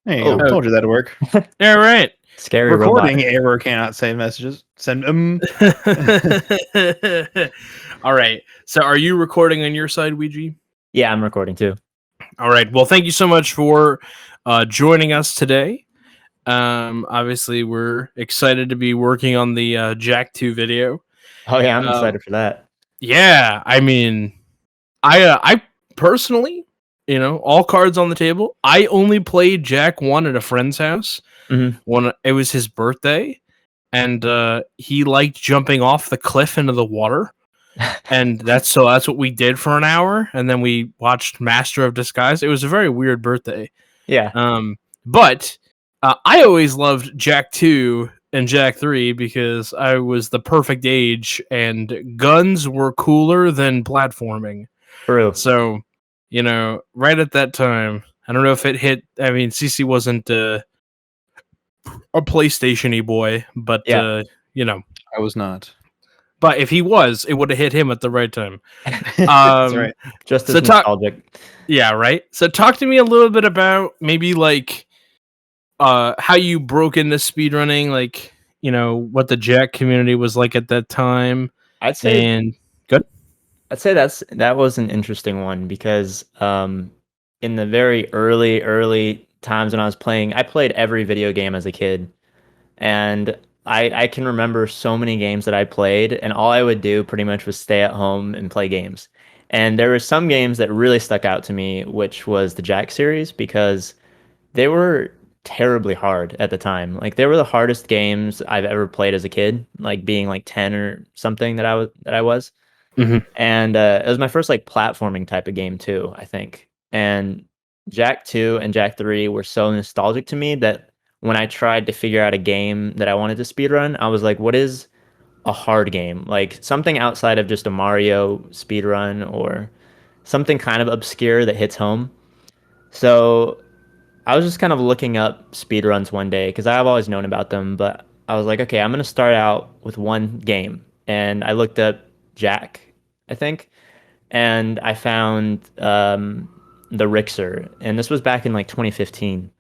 There you go. Oh. Told you that'd work. All right. Scary Recording robot. error cannot save messages. Send them. All right. So are you recording on your side, Ouiji? Yeah, I'm recording too. All right. Well, thank you so much for joining us today. Obviously, we're excited to be working on the Jack 2 video. Oh yeah, I'm excited for that. Yeah, I mean, I personally, all cards on the table. I only played Jack 1 at a friend's house when it was his birthday, and he liked jumping off the cliff into the water. And that's what we did for an hour, and then we watched Master of Disguise. It was a very weird birthday. Yeah. But I always loved Jack 2 and Jack 3 because I was the perfect age and guns were cooler than platforming. True. So, right at that time, I don't know if it hit. I mean, CC wasn't a PlayStation-y boy, but Yeah. I was not. But if he was, it would have hit him at the right time. That's right. Just as so nostalgic. Yeah, right. So talk to me a little bit about maybe like how you broke into speedrunning, like, what the Jack community was like at that time. I'd say good. I'd say that was an interesting one because in the very early times when I was playing, I played every video game as a kid. And I can remember so many games that I played, and all I would do pretty much was stay at home and play games. And there were some games that really stuck out to me, which was the Jack series, because they were terribly hard at the time. Like they were the hardest games I've ever played as a kid, like being like 10 or something that I was. And it was my first like platforming type of game too, I think. And Jack 2 and Jack 3 were so nostalgic to me that when I tried to figure out a game that I wanted to speedrun, I was like, what is a hard game? Like something outside of just a Mario speedrun or something kind of obscure that hits home. So I was just kind of looking up speedruns one day because I've always known about them, but I was like, okay, I'm going to start out with one game. And I looked up Jack, I think, and I found the Rixer. And this was back in like 2015.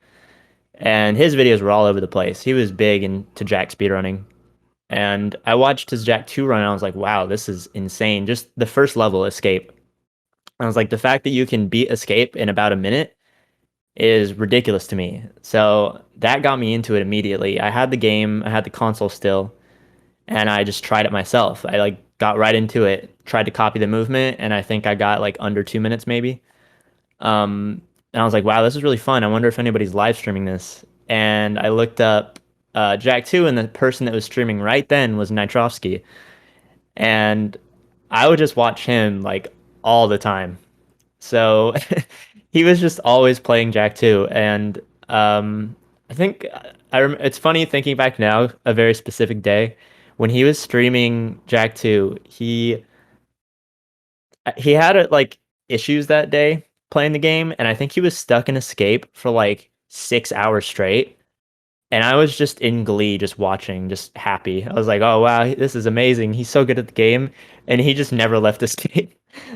And his videos were all over the place. He was big into Jack speedrunning. And I watched his Jack 2 run and I was like, wow, this is insane. Just the first level, Escape. I was like, the fact that you can beat Escape in about a minute is ridiculous to me. So that got me into it immediately. I had the game, I had the console still, and I just tried it myself. I like got right into it, tried to copy the movement, and I think I got like under 2 minutes maybe. And I was like, wow, this is really fun. I wonder if anybody's live streaming this. And I looked up Jack 2, and the person that was streaming right then was Nitrovsky. And I would just watch him like all the time. So he was just always playing Jack 2. And I think it's funny thinking back now, a very specific day when he was streaming Jack 2, he had like issues that day playing the game, and I think he was stuck in Escape for like 6 hours straight. And I was just in glee, just watching, just happy. I was like, oh wow, this is amazing. He's so good at the game. And he just never left Escape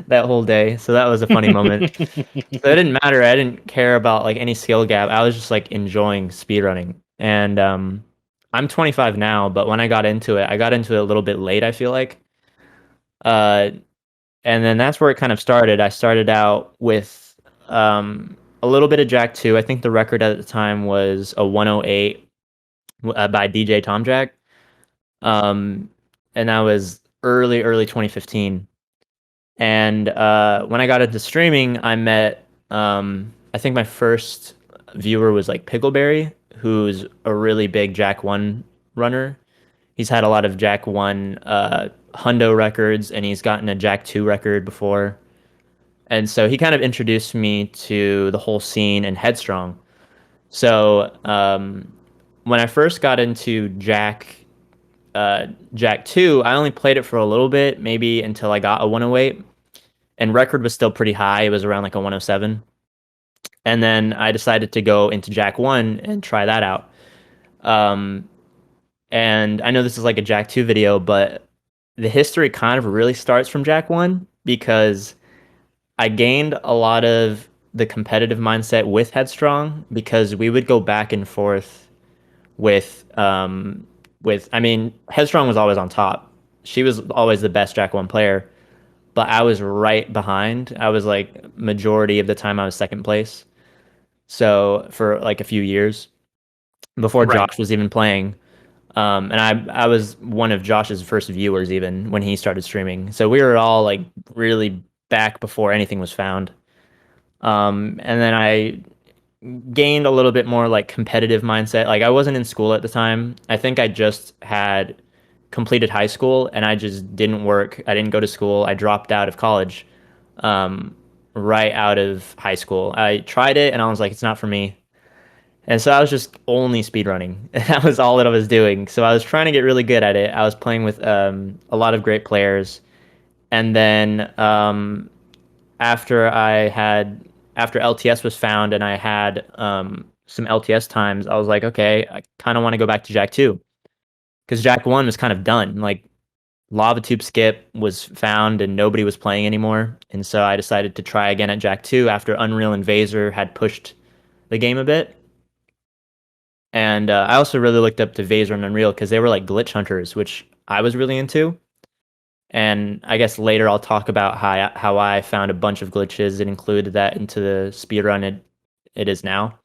that whole day. So that was a funny moment. So it didn't matter. I didn't care about like any skill gap. I was just like enjoying speedrunning. And I'm 25 now, but when I got into it a little bit late, I feel like. And then that's where it kind of started. I started out with a little bit of Jack 2. I think the record at the time was a 108 by DJ Tom Jack. And that was early 2015. And when I got into streaming, I met, I think my first viewer was like Pickleberry, who's a really big Jack 1 runner. He's had a lot of Jack 1 Hundo records, and he's gotten a Jack 2 record before. And so he kind of introduced me to the whole scene and Headstrong. So when I first got into Jack 2, I only played it for a little bit, maybe until I got a 108. And record was still pretty high. It was around like a 107. And then I decided to go into Jack 1 and try that out. And I know this is like a Jack 2 video, but the history kind of really starts from Jack 1 because I gained a lot of the competitive mindset with Headstrong because we would go back and forth with I mean, Headstrong was always on top. She was always the best Jack 1 player, but I was right behind. I was like majority of the time I was second place. So for like a few years before Right. Josh was even playing. And I was one of Josh's first viewers even when he started streaming. So we were all like really back before anything was found. And then I gained a little bit more like competitive mindset. Like I wasn't in school at the time. I think I just had completed high school and I just didn't work. I didn't go to school. I dropped out of college right out of high school. I tried it and I was like, it's not for me. And so I was just only speedrunning. That was all that I was doing. So I was trying to get really good at it. I was playing with a lot of great players. And then after I had after LTS was found and I had some LTS times, I was like, okay, I kind of want to go back to Jack 2 because Jack 1 was kind of done. Like Lava Tube Skip was found and nobody was playing anymore. And so I decided to try again at Jack 2 after Unreal and Vaser had pushed the game a bit. And I also really looked up to Vaser and Unreal because they were like glitch hunters, which I was really into. And I guess later I'll talk about how I found a bunch of glitches and included that into the speedrun it is now.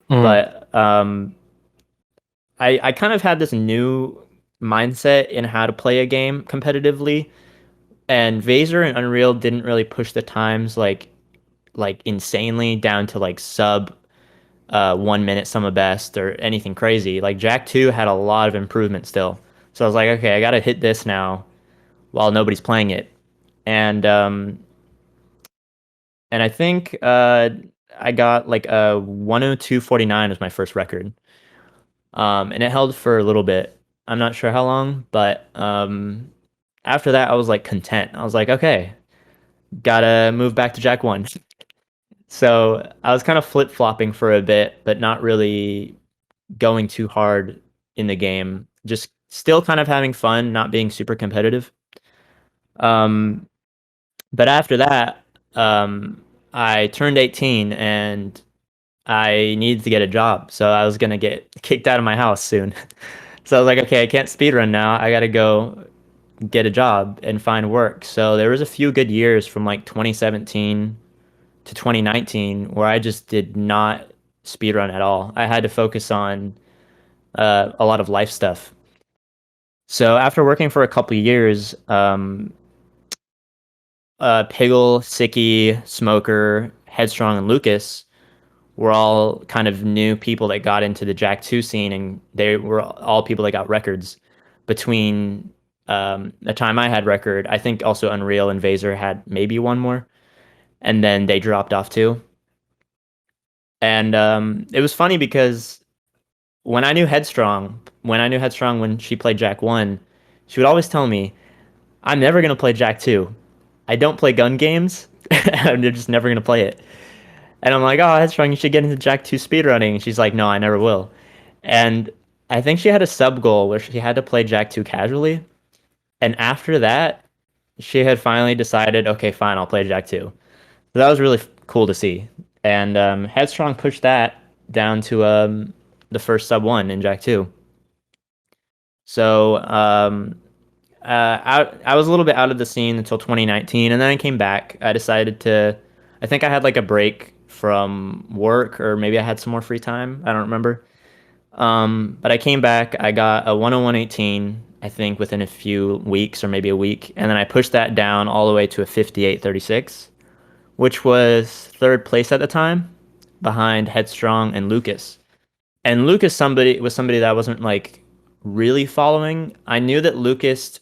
But I kind of had this new mindset in how to play a game competitively. And Vaser and Unreal didn't really push the times like insanely down to like sub 1 minute sum of best or anything crazy. Like Jack 2 had a lot of improvement still. So I was like, okay, I gotta hit this now while nobody's playing it. And I think I got like a 102.49 was my first record. And it held for a little bit. I'm not sure how long, but after that I was like content. I was like, okay, gotta move back to Jack 1. So I was kind of flip-flopping for a bit, but not really going too hard in the game. Just still kind of having fun, not being super competitive. But after that, I turned 18 and I needed to get a job. So I was gonna get kicked out of my house soon. So I was like, okay, I can't speedrun now. I gotta go get a job and find work. So there was a few good years from like 2017 to 2019 where I just did not speedrun at all. I had to focus on a lot of life stuff. So after working for a couple of years, Piggle, Sicky, Smoker, Headstrong, and Lucas were all kind of new people that got into the Jack 2 scene, and they were all people that got records between the time I had record. I think also Unreal and Vaser had maybe one more, and then they dropped off too. And it was funny because when she played Jack 1, she would always tell me, I'm never going to play Jack 2. I don't play gun games. I'm just never going to play it. And I'm like, oh, Headstrong, you should get into Jack 2 speedrunning. And she's like, no, I never will. And I think she had a sub goal where she had to play Jack 2 casually. And after that, she had finally decided, okay, fine, I'll play Jack 2. So that was really cool to see. And Headstrong pushed that down to the first sub 1 in Jack 2. So I was a little bit out of the scene until 2019, and then I came back. I think I had like a break from work, or maybe I had some more free time. I don't remember. But I came back. I got a 101.18, I think, within a few weeks or maybe a week, and then I pushed that down all the way to a 58.36, which was third place at the time, behind Headstrong and Lucas. And Lucas was somebody that I wasn't like really following. I knew that Lucas.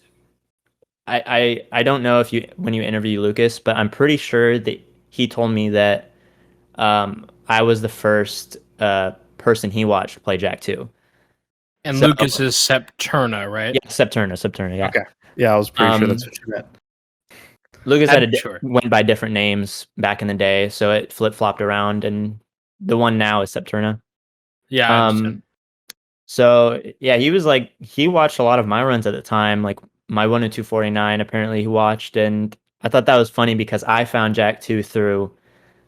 I don't know if you when you interview Lucas, but I'm pretty sure that he told me that I was the first person he watched play Jack 2. And So- Lucas is Septurna, right? Yeah, Septurna, yeah. Okay. Yeah, I was pretty sure that's what you meant. Lucas I'm sure. went by different names back in the day, so it flip-flopped around, and the one now is Septurna. Yeah, I understand. So yeah, he watched a lot of my runs at the time, like my 102.49 apparently he watched, and I thought that was funny because I found Jack 2 through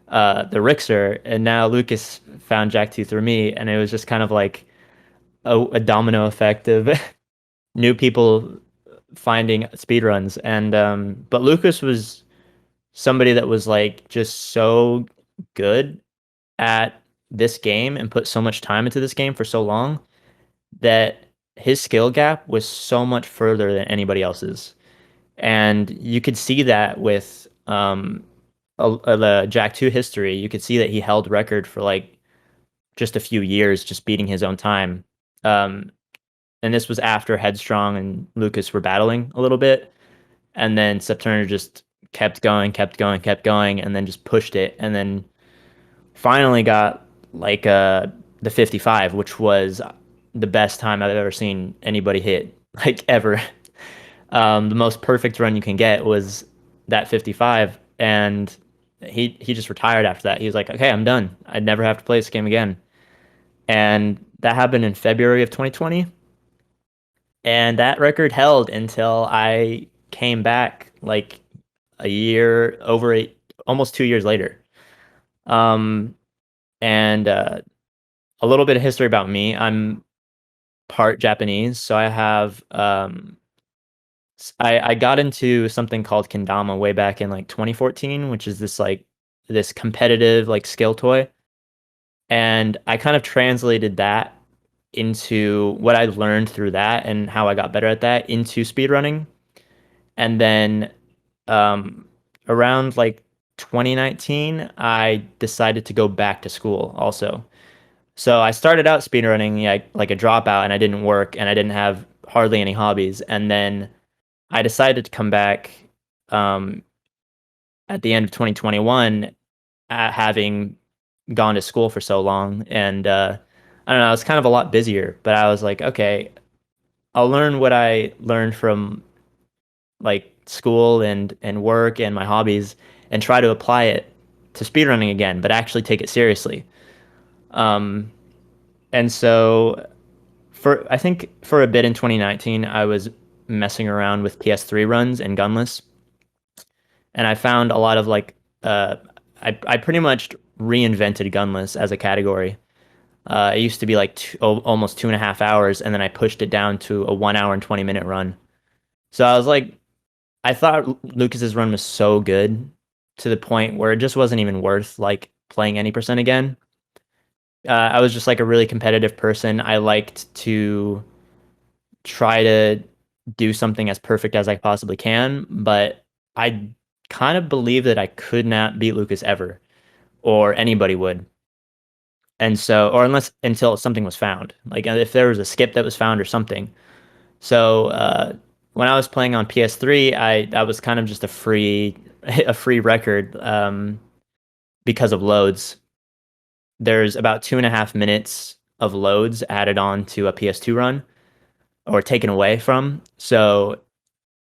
the Rixer, and now Lucas found Jak 2 through me, and it was just kind of like a domino effect of new people finding speedruns. And but Lucas was somebody that was like just so good at this game and put so much time into this game for so long that his skill gap was so much further than anybody else's. And you could see that with the Jak 2 history. You could see that he held record for like just a few years, just beating his own time. Um, and this was after Headstrong and Lucas were battling a little bit. And then Septurner just kept going, kept going, kept going, and then just pushed it. And then finally got like the 55, which was the best time I've ever seen anybody hit, like ever. The most perfect run you can get was that 55, and he just retired after that. He was like, okay, I'm done. I'd never have to play this game again. And that happened in February of 2020. And that record held until I came back like a year over almost 2 years later. Um, and a little bit of history about me. I'm part Japanese, so I have I got into something called kendama way back in like 2014, which is this competitive like skill toy, and I kind of translated that into what I learned through that and how I got better at that into speedrunning. And then um, around like 2019, I decided to go back to school also. So I started out speedrunning like a dropout, and I didn't work and I didn't have hardly any hobbies. And then I decided to come back um, at the end of 2021, having gone to school for so long. And I don't know, I was kind of a lot busier, but I was like, okay, I'll learn what I learned from like school and work and my hobbies and try to apply it to speedrunning again, but actually take it seriously. Um, and so I think for a bit in 2019, I was messing around with PS3 runs and gunless, and I found a lot of like I pretty much reinvented gunless as a category. It used to be like almost 2.5 hours, and then I pushed it down to a 1 hour and 20 minute run. So I was like, I thought Lucas's run was so good to the point where it just wasn't even worth like playing any percent again. I was just like a really competitive person. I liked to try to do something as perfect as I possibly can, but I kind of believe that I could not beat Lucas ever, or anybody would. And so, or unless until something was found, like if there was a skip that was found or something. So when I was playing on PS3, I that was kind of just a free a free record because of loads. There's about 2.5 minutes of loads added on to a PS2 run or taken away from. So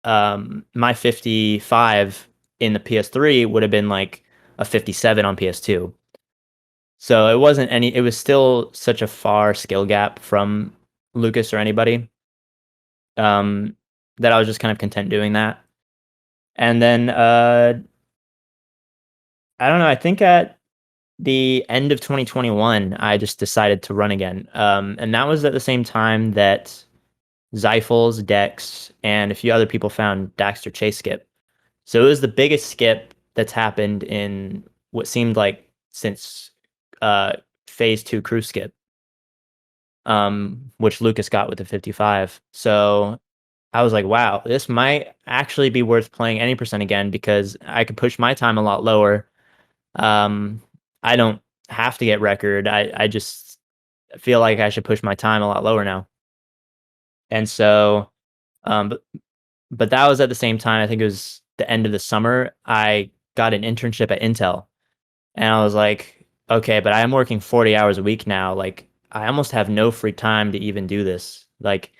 my 55 in the PS3 would have been like a 57 on PS2. So it wasn't any. It was still such a far skill gap from Lucas or anybody um, that I was just kind of content doing that. And then I don't know. I think at the end of 2021, I just decided to run again, and that was at the same time that Zyphals, Dex, and a few other people found Daxter Chase Skip. So it was the biggest skip that's happened in what seemed like since uh, Phase 2 Crew Skip, which Lucas got with the 55. So I was like, wow, this might actually be worth playing any percent again because I could push my time a lot lower. Um, I don't have to get record. I just feel like I should push my time a lot lower now. And so, um, but, but that was at the same time, I think it was the end of the summer, I got an internship at Intel. And I was like, okay, but I'm working 40 hours a week now. Like, I almost have no free time to even do this. Like,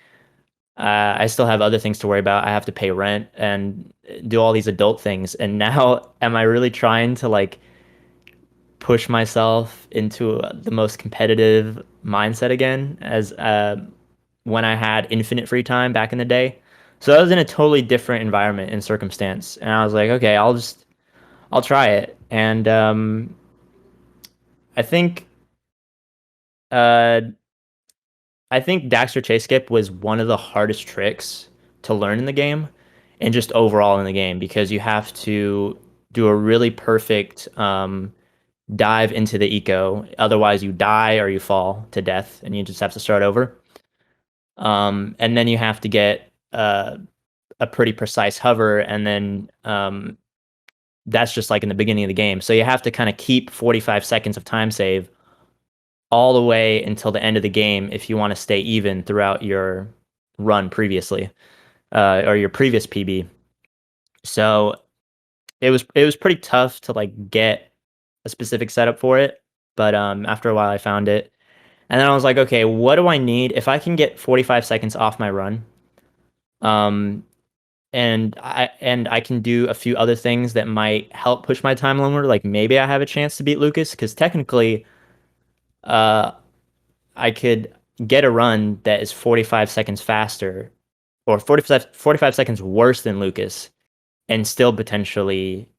I still have other things to worry about. I have to pay rent and do all these adult things. And now, am I really trying to like push myself into the most competitive mindset again as when I had infinite free time back in the day? So I was in a totally different environment and circumstance, and I was like, okay, I'll try it. And I think uh I think Daxter Chase Skip was one of the hardest tricks to learn in the game and just overall in the game because you have to do a really perfect dive into the eco. Otherwise, you die or you fall to death and you just have to start over. And then you have to get a pretty precise hover, and then that's just like in the beginning of the game. So you have to kind of keep 45 seconds of time save all the way until the end of the game if you want to stay even throughout your run previously or your previous PB. So it was pretty tough to like get a specific setup for it, but after a while I found it, and then I was like, okay, what do I need if I can get 45 seconds off my run? Um, and I can do a few other things that might help push my time longer. Like maybe I have a chance to beat Lucas because technically, uh, I could get a run that is 45 seconds faster or 45 seconds worse than Lucas and still potentially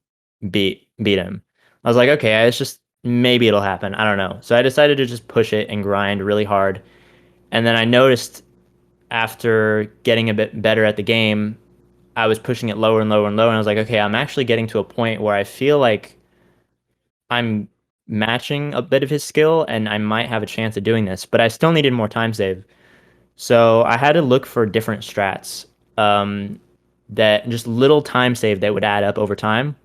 beat him. I was like, okay, it's just maybe it'll happen. I don't know. So I decided to just push it and grind really hard. And then I noticed after getting a bit better at the game, I was pushing it lower and lower and lower. And I was like, okay, I'm actually getting to a point where I feel like I'm matching a bit of his skill and I might have a chance of doing this, but I still needed more time save. So I had to look for different strats that just little time save that would add up over time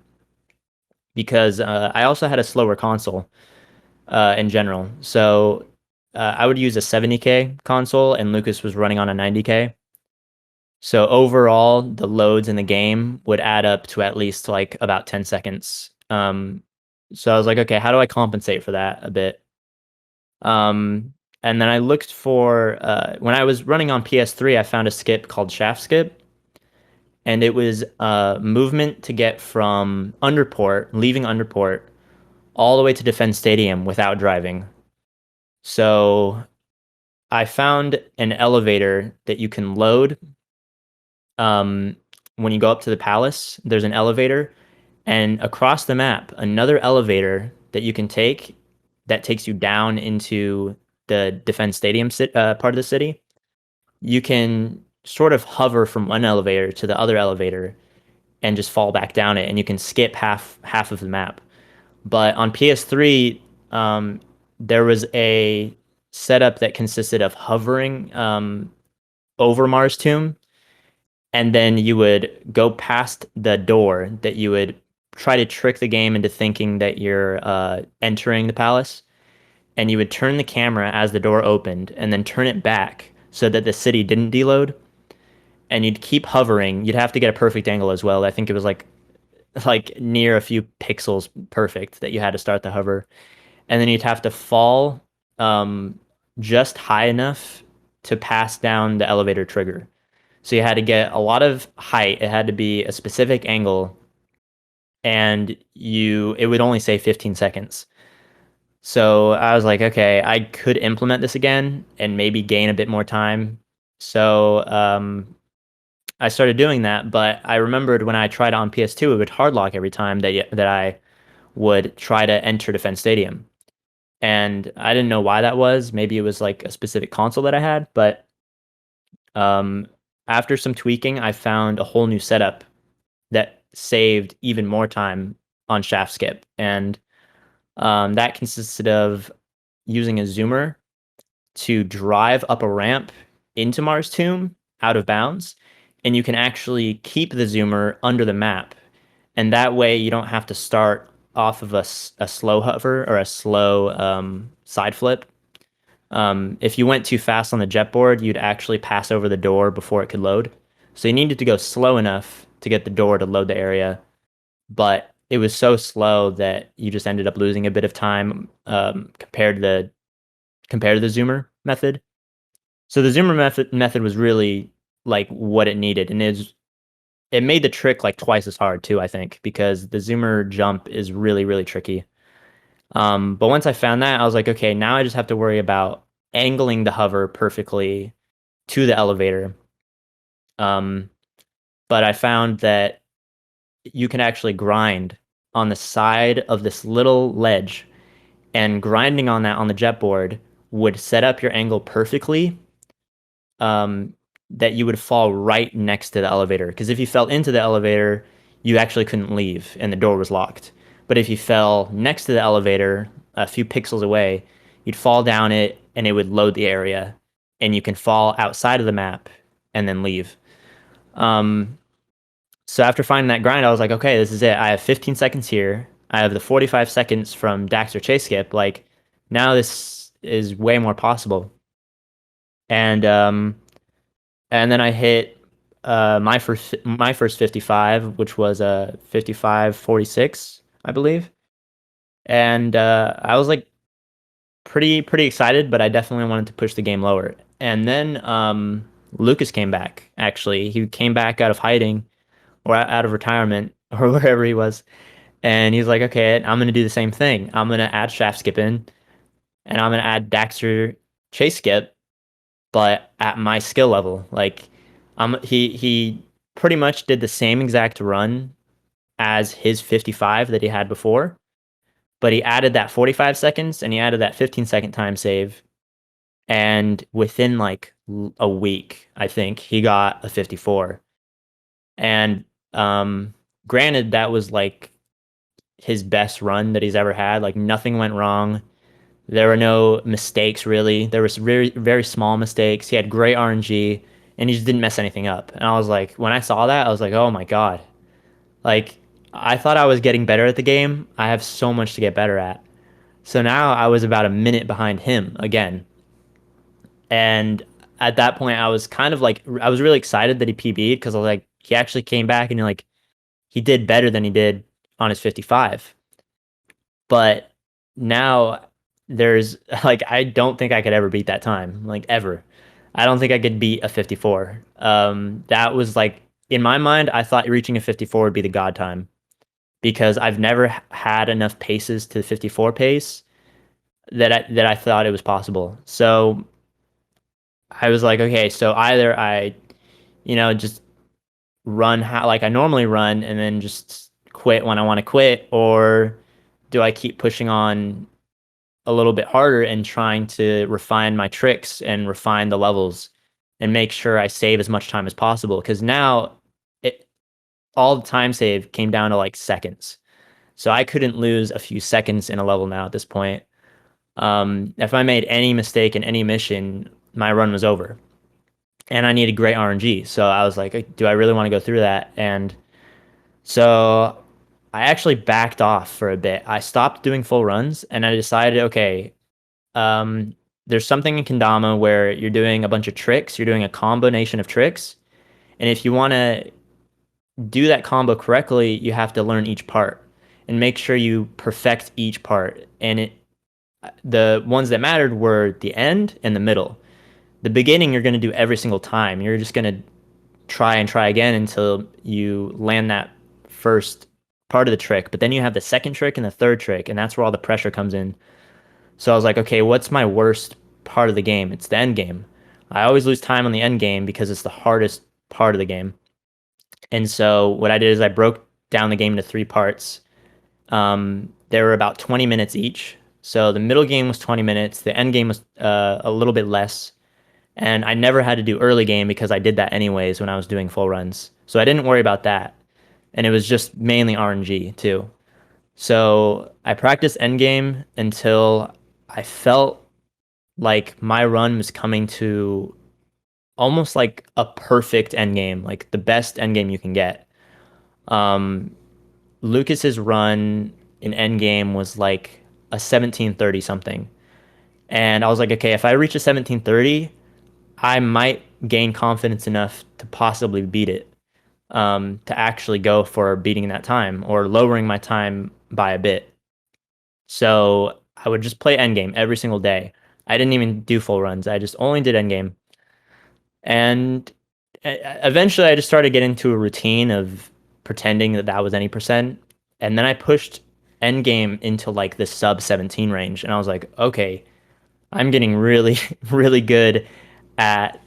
because I also had a slower console in general. So I would use a 70K console and Lucas was running on a 90K. So overall, the loads in the game would add up to at least like about 10 seconds. So I was like, okay, how do I compensate for that a bit? And then I looked for when I was running on PS3, I found a skip called Shaft Skip, and it was movement to get from Underport, leaving Underport, all the way to Defense Stadium without driving. So I found an elevator that you can load when you go up to the palace. There's an elevator, and across the map, another elevator that you can take that takes you down into the Defense Stadium part of the city. You can sort of hover from one elevator to the other elevator and just fall back down it, and you can skip half of the map. But on PS3, there was a setup that consisted of hovering over Mars Tomb, and then you would go past the door that you would try to trick the game into thinking that you're entering the palace, and you would turn the camera as the door opened and then turn it back so that the city didn't deload, and you'd keep hovering. You'd have to get a perfect angle as well. I think it was like near a few pixels perfect that you had to start the hover, and then you'd have to fall just high enough to pass down the elevator trigger. So you had to get a lot of height. It had to be a specific angle, and it would only say 15 seconds. So I was like, okay, I could implement this again and maybe gain a bit more time. So I started doing that, but I remembered when I tried on PS2, it would hardlock every time that I would try to enter Defense Stadium. And I didn't know why that was. Maybe it was like a specific console that I had, but um, after some tweaking, I found a whole new setup that saved even more time on Shaft Skip. And that consisted of using a zoomer to drive up a ramp into Mars Tomb out of bounds. And you can actually keep the zoomer under the map. And that way you don't have to start off of a slow hover or a slow side flip. If you went too fast on the jetboard, you'd actually pass over the door before it could load. So you needed to go slow enough to get the door to load the area, but it was so slow that you just ended up losing a bit of time compared to the zoomer method. So the zoomer method was really like what it needed, and it made the trick like twice as hard too, I think, because the zoomer jump is really, really tricky. But once I found that, I was like, okay, now I just have to worry about angling the hover perfectly to the elevator. Um, but I found that you can actually grind on the side of this little ledge, and grinding on that on the jetboard would set up your angle perfectly, um, that you would fall right next to the elevator. Because if you fell into the elevator, you actually couldn't leave and the door was locked. But if you fell next to the elevator, a few pixels away, you'd fall down it and it would load the area, and you can fall outside of the map and then leave. Um, so after finding that grind, I was like, okay, this is it. I have 15 seconds here. I have the 45 seconds from Dax or Chase Skip. Like, now this is way more possible. And then I hit my first 55, which was a 55-46, I believe. And I was like pretty excited, but I definitely wanted to push the game lower. And then Lucas came back. Actually, he came back out of hiding or out of retirement or wherever he was, and he's like, "Okay, I'm gonna do the same thing. I'm gonna add shaft skip in, and I'm gonna add Daxter chase skip, but at my skill level. Like, he pretty much did the same exact run as his 55 that he had before, but he added that 45 seconds and he added that 15-second time save, and within like a week, I think he got a 54. And granted, that was like his best run that he's ever had. Like, nothing went wrong. There were no mistakes really. There was very very small mistakes. He had great RNG and he just didn't mess anything up. And I was like, when I saw that, I was like, oh my god. Like, I thought I was getting better at the game. I have so much to get better at. So now I was about a minute behind him again. And at that point, I was kind of like, I was really excited that he PB'd because I was like, he actually came back and like, he did better than he did on his 55. But now there's like, I don't think I could ever beat that time, like ever. I don't think I could beat a 54. That was like, in my mind, I thought reaching a 54 would be the god time because I've never had enough paces to the 54 pace that I thought it was possible. So I was like, okay, so either I, just run how like I normally run and then just quit when I want to quit, or do I keep pushing on a little bit harder and trying to refine my tricks and refine the levels and make sure I save as much time as possible? Because now all the time save came down to like seconds. So I couldn't lose a few seconds in a level now at this point. If I made any mistake in any mission, my run was over. And I needed great RNG. So I was like, do I really want to go through that? And so I actually backed off for a bit. I stopped doing full runs and I decided, okay, there's something in Kendama where you're doing a bunch of tricks, you're doing a combination of tricks. And if you want to do that combo correctly, you have to learn each part and make sure you perfect each part. And the ones that mattered were the end and the middle. The beginning, you're going to do every single time. You're just going to try and try again until you land that first part of the trick. But then you have the second trick and the third trick, and that's where all the pressure comes in. So I was like, okay, what's my worst part of the game? It's the end game. I always lose time on the end game because it's the hardest part of the game. And so what I did is I broke down the game into 3 parts. There were about 20 minutes each. So the middle game was 20 minutes. The end game was a little bit less. And I never had to do early game because I did that anyways when I was doing full runs. So I didn't worry about that. And it was just mainly RNG too. So I practiced endgame until I felt like my run was coming to almost like a perfect endgame, like the best endgame you can get. Um, Lucas's run in endgame was like a 1730 something. And I was like, okay, if I reach a 1730, I might gain confidence enough to possibly beat it, to actually go for beating that time or lowering my time by a bit. So I would just play endgame every single day. I didn't even do full runs. I just only did endgame. And eventually I just started getting into a routine of pretending that that was any percent. And then I pushed endgame into like the sub 17 range. And I was like, okay, I'm getting really, really good at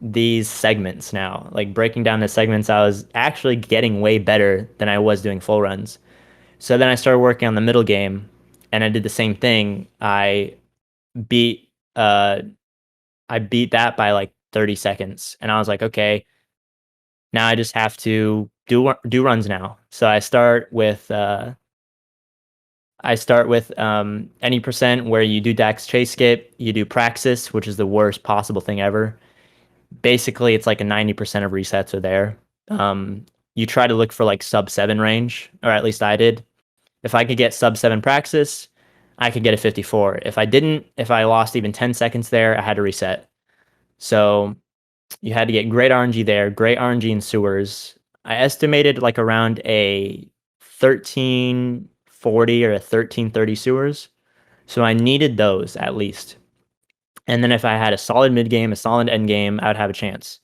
these segments now. Like, breaking down the segments, I was actually getting way better than I was doing full runs. So then I started working on the middle game, and I did the same thing. Beat uh I beat that by like 30 seconds, and I was like, okay, now I just have to do runs now. So I start with any percent where you do Dax chase skip, you do praxis, which is the worst possible thing ever. Basically, it's like a 90% of resets are there. You try to look for like sub 7 range, or at least I did. If I could get sub 7 praxis, I could get a 54. If I didn't, if I lost even 10 seconds there, I had to reset. So you had to get great RNG there, great RNG in sewers. I estimated like around a 1340 or a 1330 sewers. So I needed those at least. And then if I had a solid mid game, a solid end game, I would have a chance.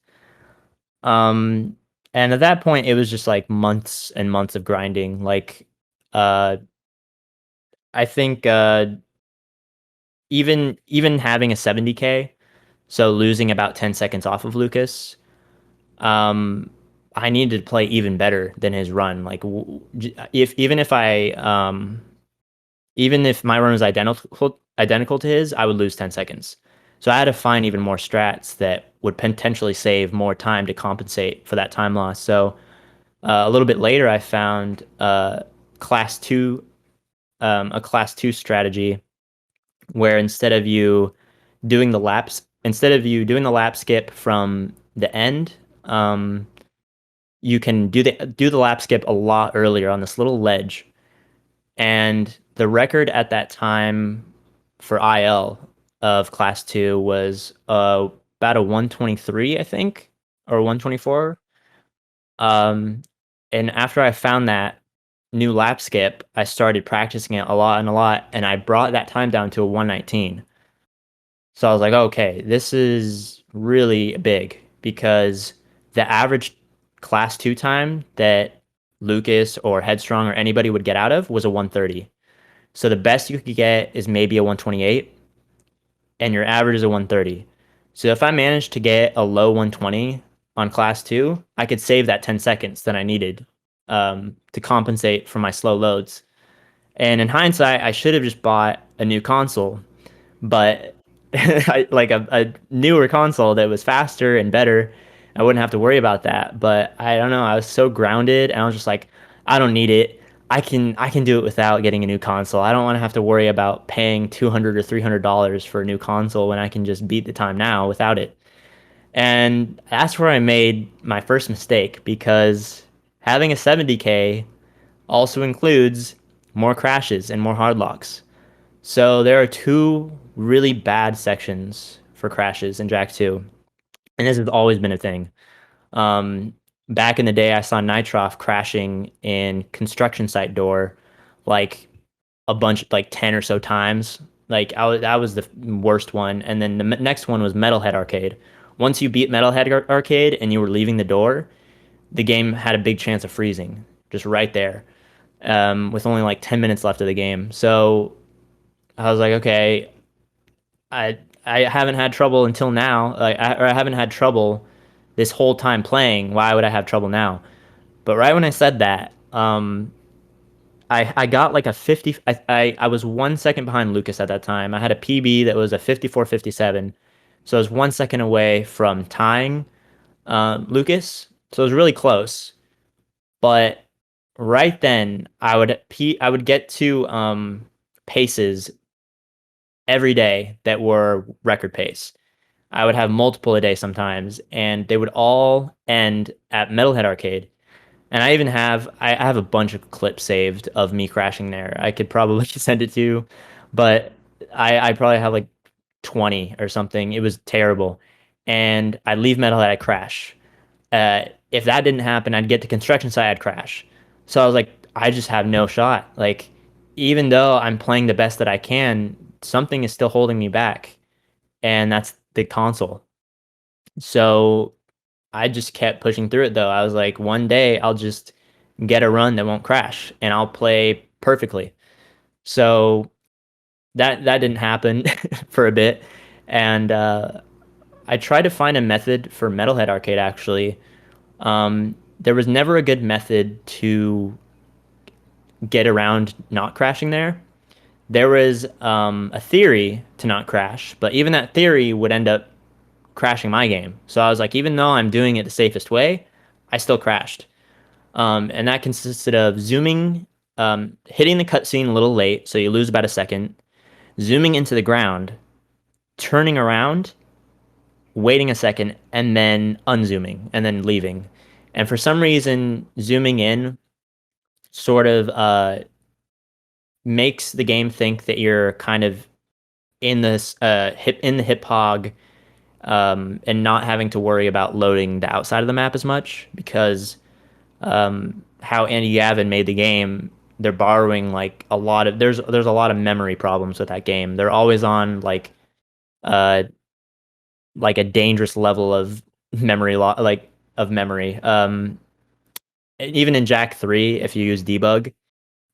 Um, and at that point, it was just like months and months of grinding. Like, uh, I think even having a 70k, so losing about 10 seconds off of Lucas, um, I needed to play even better than his run. Like, if even if my run was identical to his, I would lose 10 seconds. So I had to find even more strats that would potentially save more time to compensate for that time loss. So a little bit later, I found class two, a class two strategy where instead of you doing the lap skip from the end, you can do the lap skip a lot earlier on this little ledge. And the record at that time for IL of class two was about a 123, I think, or 124. And after I found that new lap skip, I started practicing it a lot and a lot, and I brought that time down to a 119. So I was like, okay, this is really big because the average class two time that Lucas or Headstrong or anybody would get out of was a 130. So the best you could get is maybe a 128, and your average is a 130. So if I managed to get a low 120 on class two, I could save that 10 seconds that I needed to compensate for my slow loads. And in hindsight, I should have just bought a new console, but like a newer console that was faster and better. I wouldn't have to worry about that. But I don't know. I was so grounded, and I was just like, I don't need it. I can do it without getting a new console. I don't want to have to worry about paying $200 or $300 for a new console when I can just beat the time now without it. And that's where I made my first mistake because having a 70k also includes more crashes and more hard locks. So there are two really bad sections for crashes in Jack 2, and this has always been a thing. Um, Back in the day, I saw Nitroff crashing in construction site door like a bunch, like 10 or so times. That was the worst one. And then the next one was Metalhead Arcade. Once you beat Metalhead Arcade and you were leaving the door, the game had a big chance of freezing just right there, with only like 10 minutes left of the game. So I was like, okay, I haven't had trouble until now. Or I haven't had trouble this whole time playing. Why would I have trouble now? But right when I said that, I got like a 50. I was 1 second behind Lucas at that time. I had a PB that was a 54:57, so I was 1 second away from tying Lucas. So it was really close. But right then, I would get to paces every day that were record pace. I would have multiple a day sometimes, and they would all end at Metalhead Arcade. And I have a bunch of clips saved of me crashing there. I could probably send it to you, but I probably have like 20 or something. It was terrible. And I'd leave Metalhead, I'd crash. If that didn't happen, I'd get to construction site, I'd crash. So I was like, I just have no shot. Like, even though I'm playing the best that I can, something is still holding me back, and that's the console. So I just kept pushing through it though. I was like, one day I'll just get a run that won't crash and I'll play perfectly. So that didn't happen for a bit. And I tried to find a method for Metalhead Arcade actually. There was never a good method to get around not crashing there. there was a theory to not crash, but even that theory would end up crashing my game. So I was like, even though I'm doing it the safest way, I still crashed. And that consisted of zooming, hitting the cutscene a little late, so you lose about a second, zooming into the ground, turning around, waiting a second, and then unzooming, and then leaving. And for some reason, zooming in sort of makes the game think that you're kind of in this in the hip hog, and not having to worry about loading the outside of the map as much because how Andy Gavin made the game, they're borrowing like a lot of there's a lot of memory problems with that game. They're always on uh like a dangerous level of memory. Even in Jack 3, if you use debug,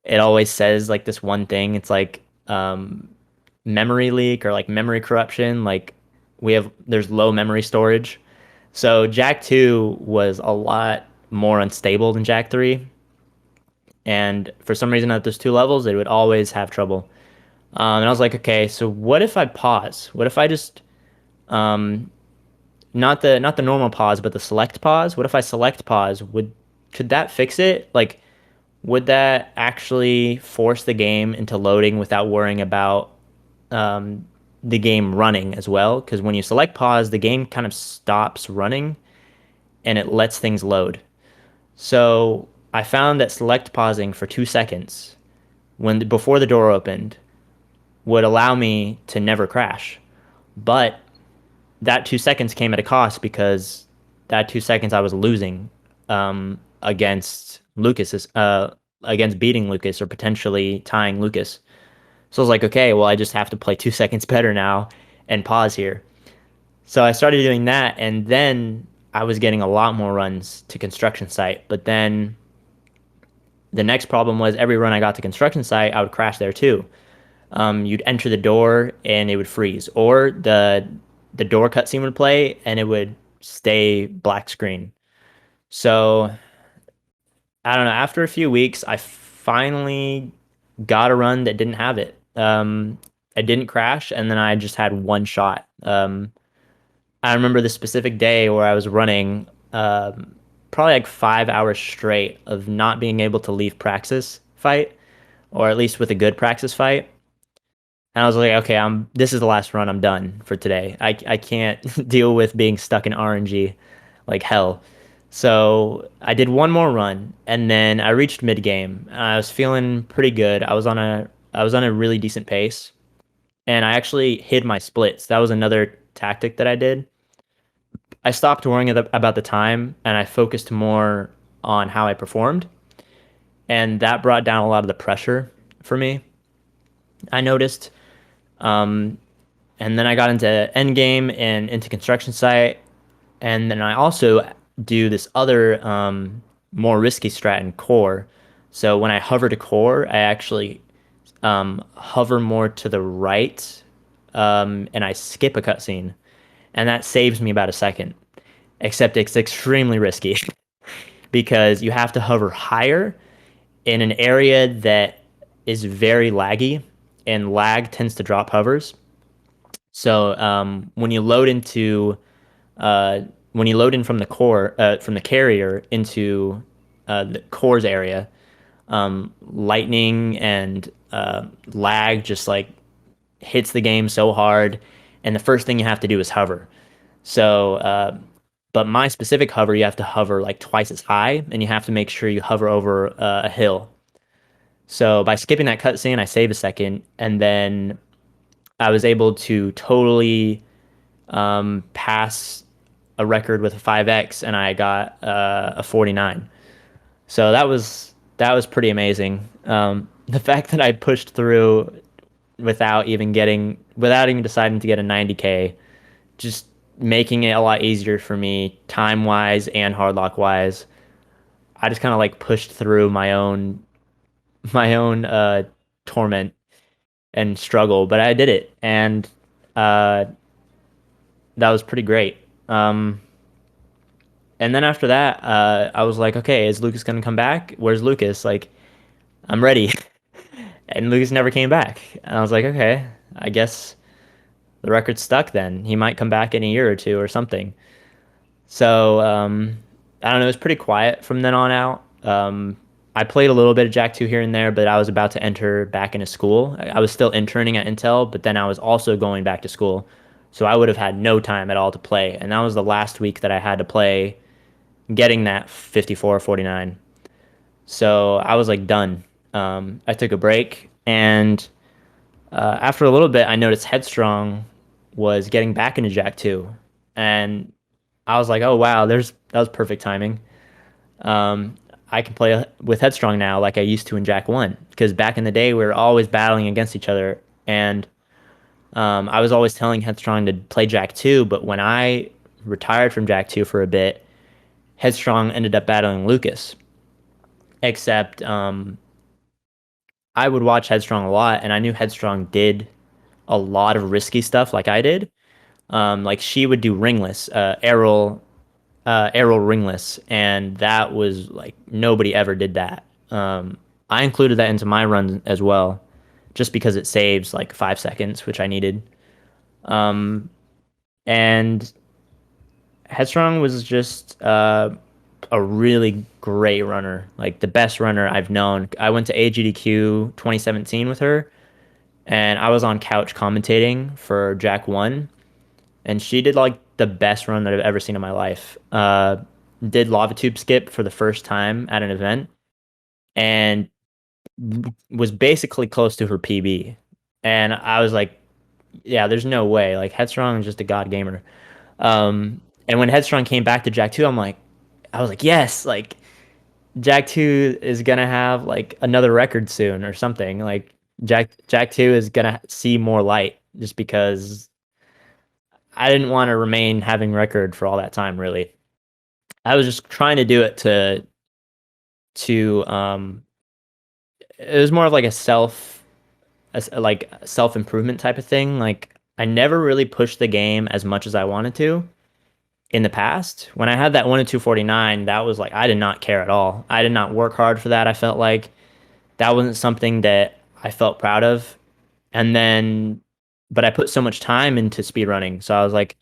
it always says like this one thing. It's like memory leak or like memory corruption. Like there's low memory storage. So Jack 2 was a lot more unstable than Jack 3. And for some reason at those two levels, it would always have trouble. And I was like, okay, so what if I pause? What if I just um, not the normal pause, but the select pause? What if I select pause? Could that fix it? Like, would that actually force the game into loading without worrying about um, the game running as well? Because when you select pause, the game kind of stops running and it lets things load. So I found that select pausing for 2 seconds before the door opened would allow me to never crash. But that 2 seconds came at a cost because that 2 seconds I was losing against against beating Lucas or potentially tying Lucas. So I was like, okay, well, I just have to play 2 seconds better now and pause here. So I started doing that, and then I was getting a lot more runs to construction site. But then the next problem was every run I got to construction site, I would crash there too. You'd enter the door and it would freeze, or the door cutscene would play and it would stay black screen. So I don't know. After a few weeks, I finally got a run that didn't have it. I didn't crash, and then I just had one shot. I remember the specific day where I was running probably like 5 hours straight of not being able to leave praxis fight, or at least with a good praxis fight. And I was like, okay, this is the last run. I'm done for today. I can't deal with being stuck in RNG like hell. So I did one more run, and then I reached mid game. I was feeling pretty good. I was on a really decent pace, and I actually hid my splits. That was another tactic that I did. I stopped worrying about the time, and I focused more on how I performed, and that brought down a lot of the pressure for me. I noticed. Um, and then I got into end game and into construction site, and then I also do this other more risky strat in core. So when I hover to core, I actually hover more to the right, and I skip a cutscene, and that saves me about a second. Except it's extremely risky because you have to hover higher in an area that is very laggy, and lag tends to drop hovers. So when you load in from the core from the carrier into the cores area, lightning and lag just like hits the game so hard, and the first thing you have to do is hover. So, but my specific hover, you have to hover like twice as high, and you have to make sure you hover over a hill. So by skipping that cutscene, I save a second, and then I was able to totally pass a record with a 5x, and I got a 49. So that was pretty amazing. The fact that I pushed through without even deciding to get a 90k, just making it a lot easier for me time wise and hardlock wise. I just kind of like pushed through my own torment and struggle, but I did it, and uh, that was pretty great. And then after that, I was like, okay, is Lucas gonna come back? Where's Lucas? Like, I'm ready. And Lucas never came back. And I was like, okay, I guess the record's stuck then. He might come back in a year or two or something. So I don't know. It was pretty quiet from then on out. I played a little bit of Jack 2 here and there, but I was about to enter back into school. I was still interning at Intel, but then I was also going back to school. So I would have had no time at all to play. And that was the last week that I had to play getting that 54-49. So I was like done. I took a break, and after a little bit, I noticed Headstrong was getting back into Jack 2, and I was like, oh wow, that was perfect timing. Um, I can play with Headstrong now like I used to in Jack 1, because back in the day we were always battling against each other, and I was always telling Headstrong to play Jack 2, but when I retired from Jack 2 for a bit, Headstrong ended up battling Lucas. Except I would watch Headstrong a lot, and I knew Headstrong did a lot of risky stuff like I did. Like she would do ringless, arrow ringless, and that was like nobody ever did that. I included that into my run as well, just because it saves like 5 seconds, which I needed. Um, and Headstrong was just a really great runner, like the best runner I've known. I went to AGDQ 2017 with her, and I was on couch commentating for Jack 1, and she did like the best run that I've ever seen in my life. Did lava tube skip for the first time at an event, and was basically close to her PB. And I was like, yeah, there's no way. Like Headstrong is just a god gamer. And when Headstrong came back to Jack 2, I was like, yes, like Jack 2 is gonna have like another record soon or something. Like Jack 2 is gonna see more light, just because I didn't want to remain having record for all that time, really. I was just trying to do it to it was more of like like self improvement type of thing. Like I never really pushed the game as much as I wanted to in the past. When I had that 1 and 249, that was like I did not care at all. I did not work hard for that. I felt like that wasn't something that I felt proud of. And then but I put so much time into speedrunning. So I was like,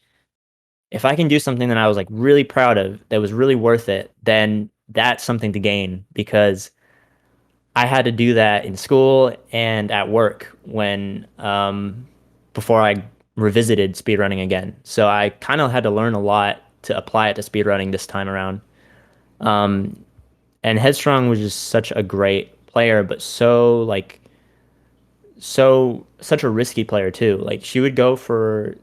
if I can do something that I was like really proud of, that was really worth it, then that's something to gain, because I had to do that in school and at work when before I revisited speedrunning again. So I kind of had to learn a lot to apply it to speedrunning this time around. Um, and Headstrong was just such a great player, but such a risky player too. Like she would go for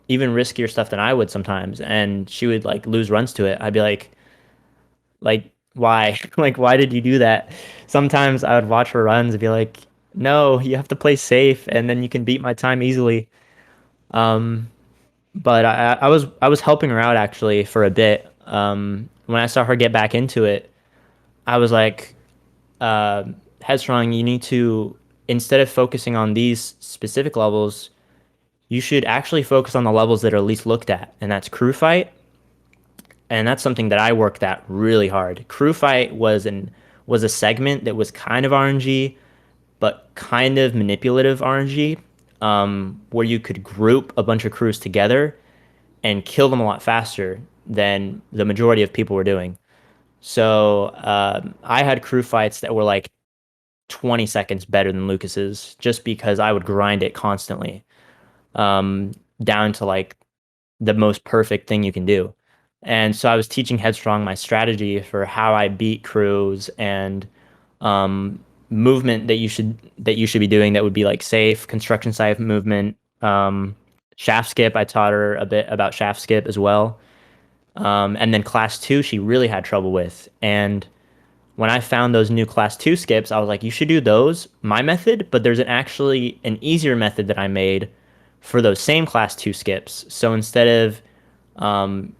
even riskier stuff than I would sometimes, and she would like lose runs to it. I'd be like why? Like why did you do that? Sometimes I would watch her runs and be like, no, you have to play safe, and then you can beat my time easily. Um, but I was helping her out actually for a bit. When I saw her get back into it, I was like, uh, Headstrong, you need to, instead of focusing on these specific levels, you should actually focus on the levels that are least looked at, and that's crew fight. And that's something that I worked at really hard. Crew fight was a segment that was kind of RNG, but kind of manipulative RNG, where you could group a bunch of crews together and kill them a lot faster than the majority of people were doing. So I had crew fights that were like 20 seconds better than Lucas's, just because I would grind it constantly, um, down to like the most perfect thing you can do. And so I was teaching Headstrong my strategy for how I beat crews, and um, movement that you should be doing that would be like safe construction site movement. Shaft skip, I taught her a bit about shaft skip as well. And then class 2 she really had trouble with. And when I found those new class 2 skips, I was like, you should do those, my method, but there's actually an easier method that I made for those same class 2 skips. So instead of um,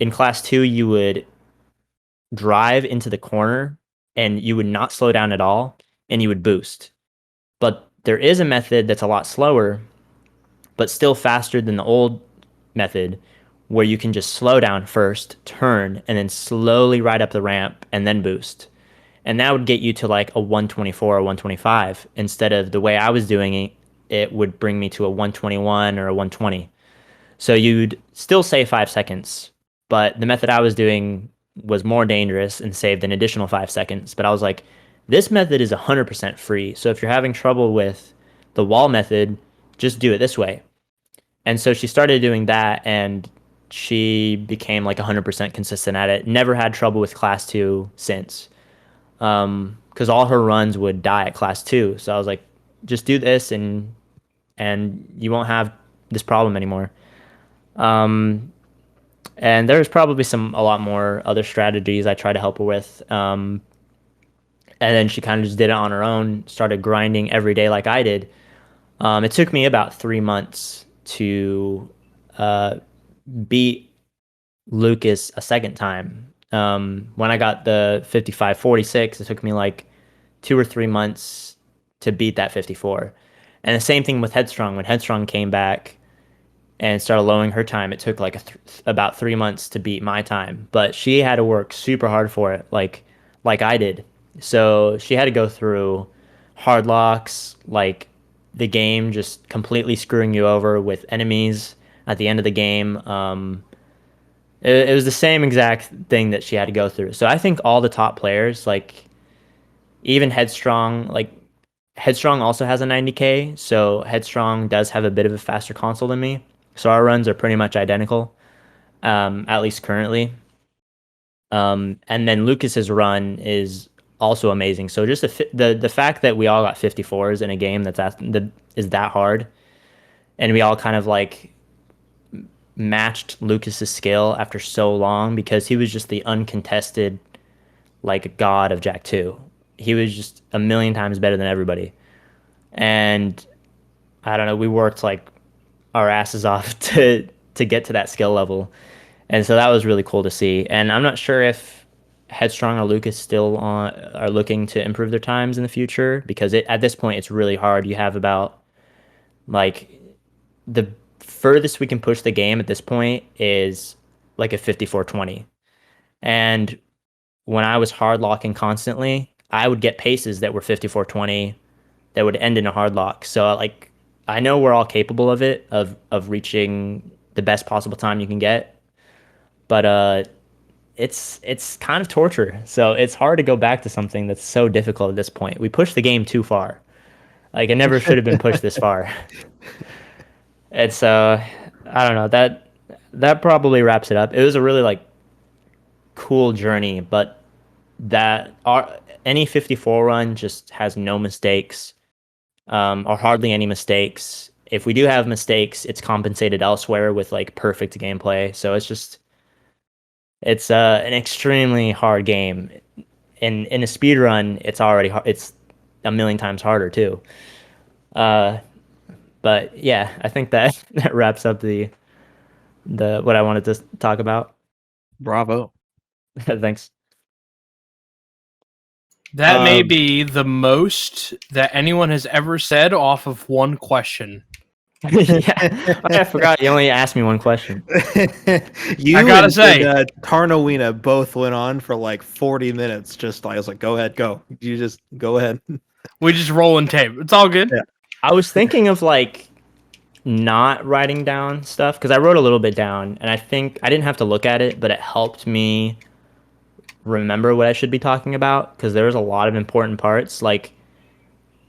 in class 2, you would drive into the corner and you would not slow down at all, and you would boost. But there is a method that's a lot slower, but still faster than the old method, where you can just slow down first, turn, and then slowly ride up the ramp and then boost. and that would get you to like a 124 or 125 instead of the way I was doing it. It would bring me to a 121 or a 120. So you'd still save 5 seconds, but the method I was doing was more dangerous and saved an additional 5 seconds. But I was like, this method is 100% free. So if you're having trouble with the wall method, just do it this way. And so she started doing that, and she became like 100% consistent at it. Never had trouble with class 2 since. Because all her runs would die at class 2. So I was like, just do this and you won't have this problem anymore. And there's probably a lot more other strategies I try to help her with. And then she kind of just did it on her own, started grinding every day like I did. It took me about 3 months to beat Lucas a second time. When I got the 55-46, it took me like 2 or 3 months to beat that 54. And the same thing with Headstrong. When Headstrong came back and started lowering her time, it took like about 3 months to beat my time. But she had to work super hard for it, like I did. So she had to go through hard locks, like the game just completely screwing you over with enemies at the end of the game. It was the same exact thing that she had to go through. So I think all the top players, like even Headstrong, like Headstrong also has a 90K, so Headstrong does have a bit of a faster console than me. So our runs are pretty much identical, at least currently. And then Lucas's run is also amazing. So just the fact that we all got 54s in a game that is that hard, and we all kind of like matched Lucas's skill after so long, because he was just the uncontested like god of Jack 2. He was just a million times better than everybody. And I don't know, we worked like our asses off to get to that skill level. And so that was really cool to see. And I'm not sure if Headstrong or Lucas still are looking to improve their times in the future, because at this point it's really hard. You have about like the furthest we can push the game at this point is like a 54-20. And when I was hard locking constantly, I would get paces that were 54-20 that would end in a hard lock. So like I know we're all capable of it, of reaching the best possible time you can get, but it's kind of torture. So it's hard to go back to something that's so difficult at this point. We pushed the game too far. Like it never should have been pushed this far. It's I don't know, that probably wraps it up. It was a really like cool journey, but any 54 run just has no mistakes, or hardly any mistakes. If we do have mistakes, it's compensated elsewhere with like perfect gameplay. So it's an extremely hard game. In a speed run, it's already it's a million times harder too. But yeah, I think that that wraps up the what I wanted to talk about. Bravo. Thanks. That may be the most that anyone has ever said off of one question. Yeah, I forgot you only asked me one question. I gotta say, Tarnowina both went on for like 40 minutes. Just like I was like, go ahead, go. You just go ahead. We just rolling tape. It's all good. Yeah. I was thinking of like not writing down stuff, because I wrote a little bit down, and I think I didn't have to look at it, but it helped me remember what I should be talking about, because there was a lot of important parts. Like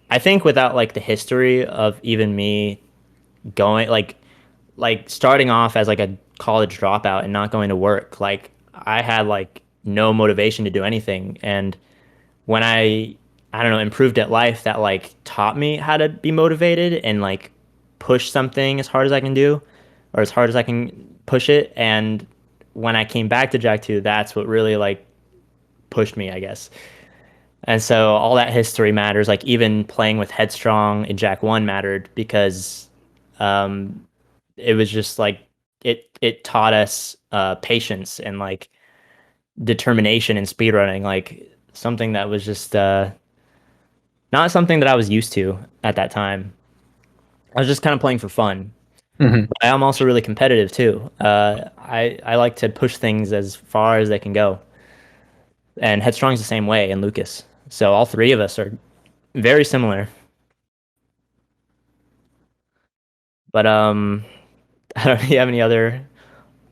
I think without like the history of even me going like starting off as like a college dropout and not going to work, like I had like no motivation to do anything. And when I don't know, improved at life, that like taught me how to be motivated and like push something as hard as I can do, or as hard as I can push it. And when I came back to Jack 2, that's what really like pushed me, I guess. And so all that history matters. Like even playing with Headstrong in Jack 1 mattered, because it was just like it taught us patience and like determination in speedrunning, like something that was just not something that I was used to at that time. I was just kind of playing for fun. Mm-hmm. But I'm also really competitive too. I like to push things as far as they can go. and Headstrong's the same way, and Lucas. So all three of us are very similar. But I don't know, do you have any other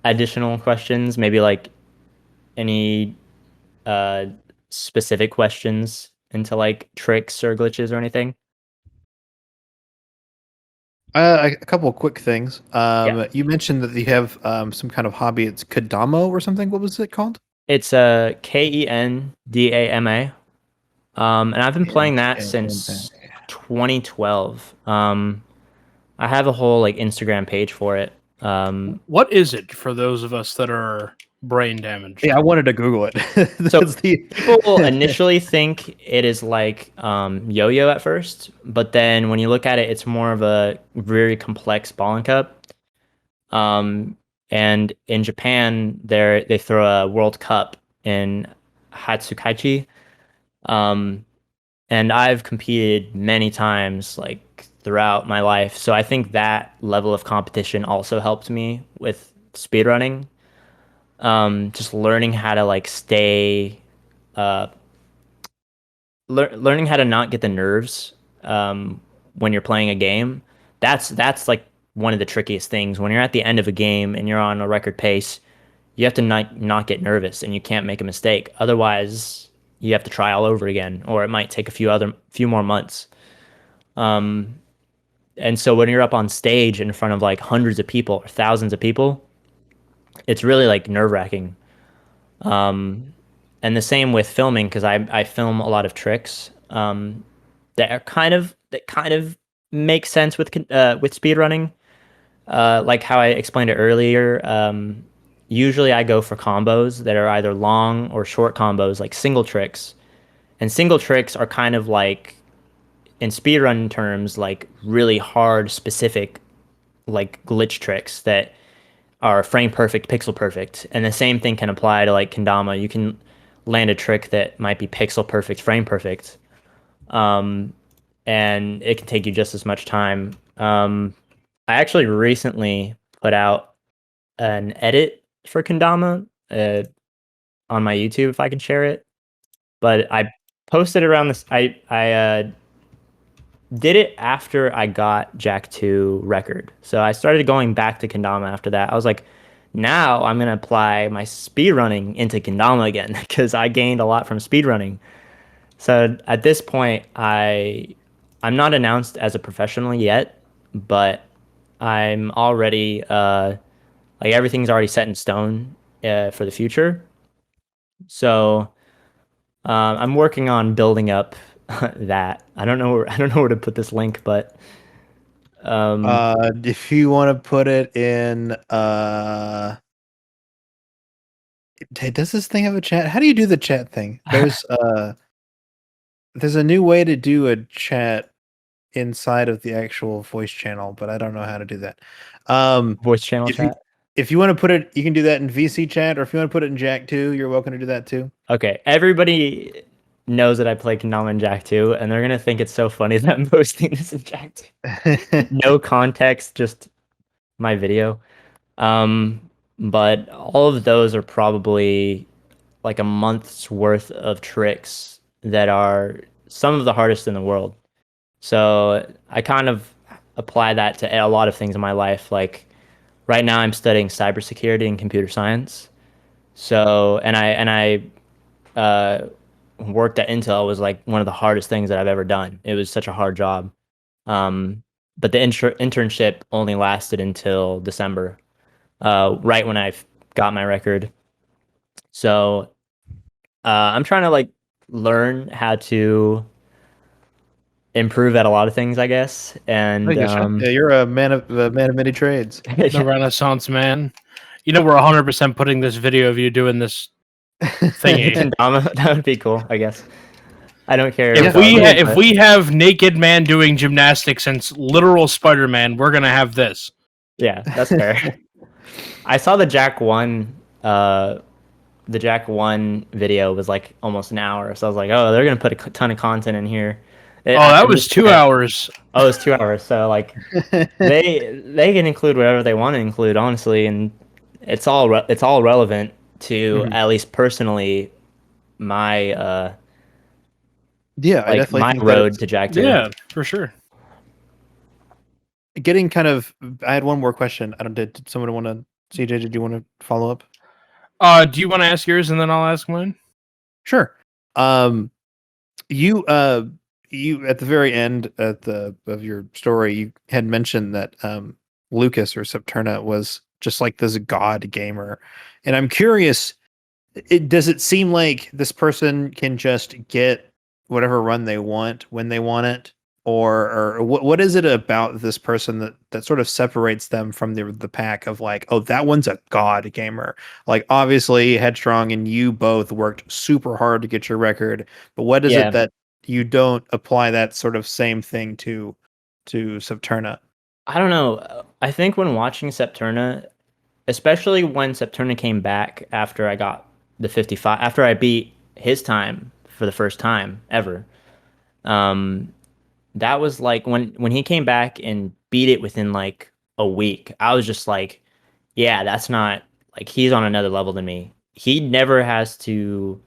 additional questions? Maybe like any uh specific questions into like tricks or glitches or anything? A couple of quick things. Yeah. You mentioned that you have some kind of hobby. It's Kadamo or something. What was it called? It's Kendama. And I've been playing that KNDAMA. since 2012. I have a whole like Instagram page for it. What is it for those of us that are brain damaged? Yeah, I wanted to Google it. So That's the people will initially think it is like yo-yo at first, but then when you look at it, it's more of a very complex ball and cup. And in Japan, they throw a World Cup in Hatsukaichi. Um, and I've competed many times, like throughout my life. So I think that level of competition also helped me with speedrunning. Just learning how to like stay, uh, learning how to not get the nerves when you're playing a game. That's like one of the trickiest things. When you're at the end of a game and you're on a record pace, you have to not get nervous and you can't make a mistake. Otherwise, you have to try all over again, or it might take a few more months. Um, and so when you're up on stage in front of like hundreds of people or thousands of people, it's really like nerve wracking. Um, and the same with filming because I film a lot of tricks that kind of make sense with speedrunning. Like how I explained it earlier. Usually I go for combos that are either long or short combos, like single tricks. And single tricks are kind of like in speedrun terms, like really hard, specific, like glitch tricks that are frame perfect, pixel perfect. And the same thing can apply to like Kendama. You can land a trick that might be pixel perfect, frame perfect. Um, and it can take you just as much time. I actually recently put out an edit for Kendama on my YouTube if I can share it. But I posted around this. I did it after I got Jack 2 record. So I started going back to Kendama after that. I was like, now I'm gonna apply my speedrunning into Kendama again because I gained a lot from speedrunning. So at this point, I'm not announced as a professional yet, but I'm already like everything's already set in stone for the future. So I'm working on building up that. I don't know where to put this link, but if you want to put it in hey, does this thing have a chat? How do you do the chat thing? There's a new way to do a chat inside of the actual voice channel, but I don't know how to do that. voice channel If you chat. if you want to put it, you can do that in VC chat, or if you want to put it in Jack 2, you're welcome to do that too. Okay, everybody knows that I play Kendama and Jack 2, and they're gonna think it's so funny that I'm posting this in Jack 2. No context, just my video. Um, but all of those are probably like a month's worth of tricks that are some of the hardest in the world. So I kind of apply that to a lot of things in my life. Like right now, I'm studying cybersecurity and computer science. So and I worked at Intel was like one of the hardest things that I've ever done. It was such a hard job. Um, but the internship only lasted until December, right when I got my record. So I'm trying to like learn how to improve at a lot of things, I guess. And Yeah, you're a man of many trades. The Renaissance man. You know, we're 100% putting this video of you doing this thingy. Kendama, that would be cool, I guess. I don't care. If we have naked man doing gymnastics and literal Spider-Man, we're gonna have this. Yeah, that's fair. I saw the Jack 1 video was like almost an hour, so I was like, oh, they're gonna put a ton of content in here. That was 2 hours. Oh, it was 2 hours. So like they can include whatever they want to include, honestly, and it's all relevant to at least personally my Yeah, I like definitely my think that road it's to Jack 2. Yeah, for sure. getting kind of. I had one more question. I don't. Did someone want to? CJ, did you want to follow up? Do you want to ask yours and then I'll ask mine? Sure. Um, you you at the very end of your story, you had mentioned that Lucas or Septerna was just like this god gamer, and I'm curious. Does it seem like this person can just get whatever run they want when they want it, or what is it about this person that sort of separates them from the pack of like, oh, that one's a god gamer? Like obviously Headstrong and you both worked super hard to get your record, but what is it Yeah, that you don't apply that sort of same thing to Subterna? I don't know. I think when watching Septerna, especially when Septerna came back after I got the 55, after I beat his time for the first time ever. Um, that was like when he came back and beat it within like a week. I was just like, yeah, that's not like he's on another level than me. He never has to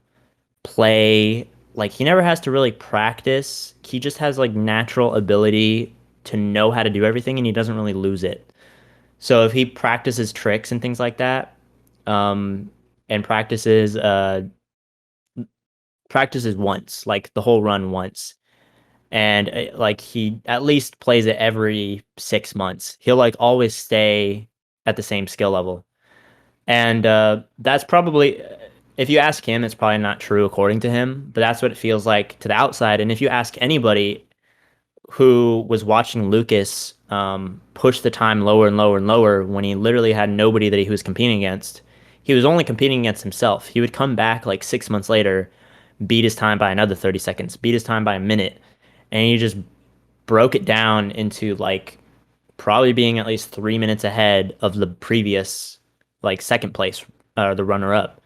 play like he never has to really practice. He just has like natural ability to know how to do everything and he doesn't really lose it. So if he practices tricks and things like that, um, and practices once, like the whole run once, and like he at least plays it every 6 months. He'll like always stay at the same skill level, and that's probably if you ask him, it's probably not true according to him, but that's what it feels like to the outside. And if you ask anybody who was watching Lucas push the time lower and lower and lower when he literally had nobody that he was competing against. He was only competing against himself. He would come back like 6 months later, beat his time by another 30 seconds, beat his time by a minute, and he just broke it down into like probably being at least 3 minutes ahead of the previous like second place the runner up.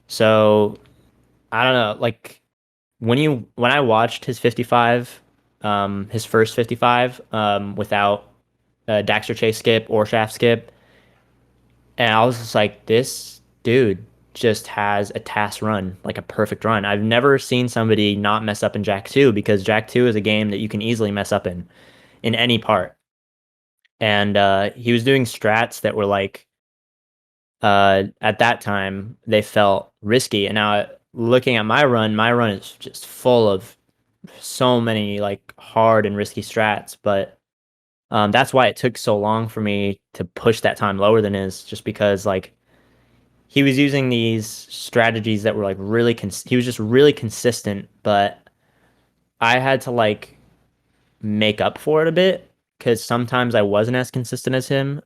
So I don't know, like when I watched his 55, his first 55, without Daxter chase skip or shaft skip, and I was just like, this dude just has a task run, like a perfect run. I've never seen somebody not mess up in Jack 2 because Jack 2 is a game that you can easily mess up in any part. And he was doing strats that were like at that time they felt risky. And now looking at my run is just full of so many like hard and risky strats, but that's why it took so long for me to push that time lower than his, just because like he was using these strategies that were like really he was just really consistent, but I had to like make up for it a bit because sometimes I wasn't as consistent as him.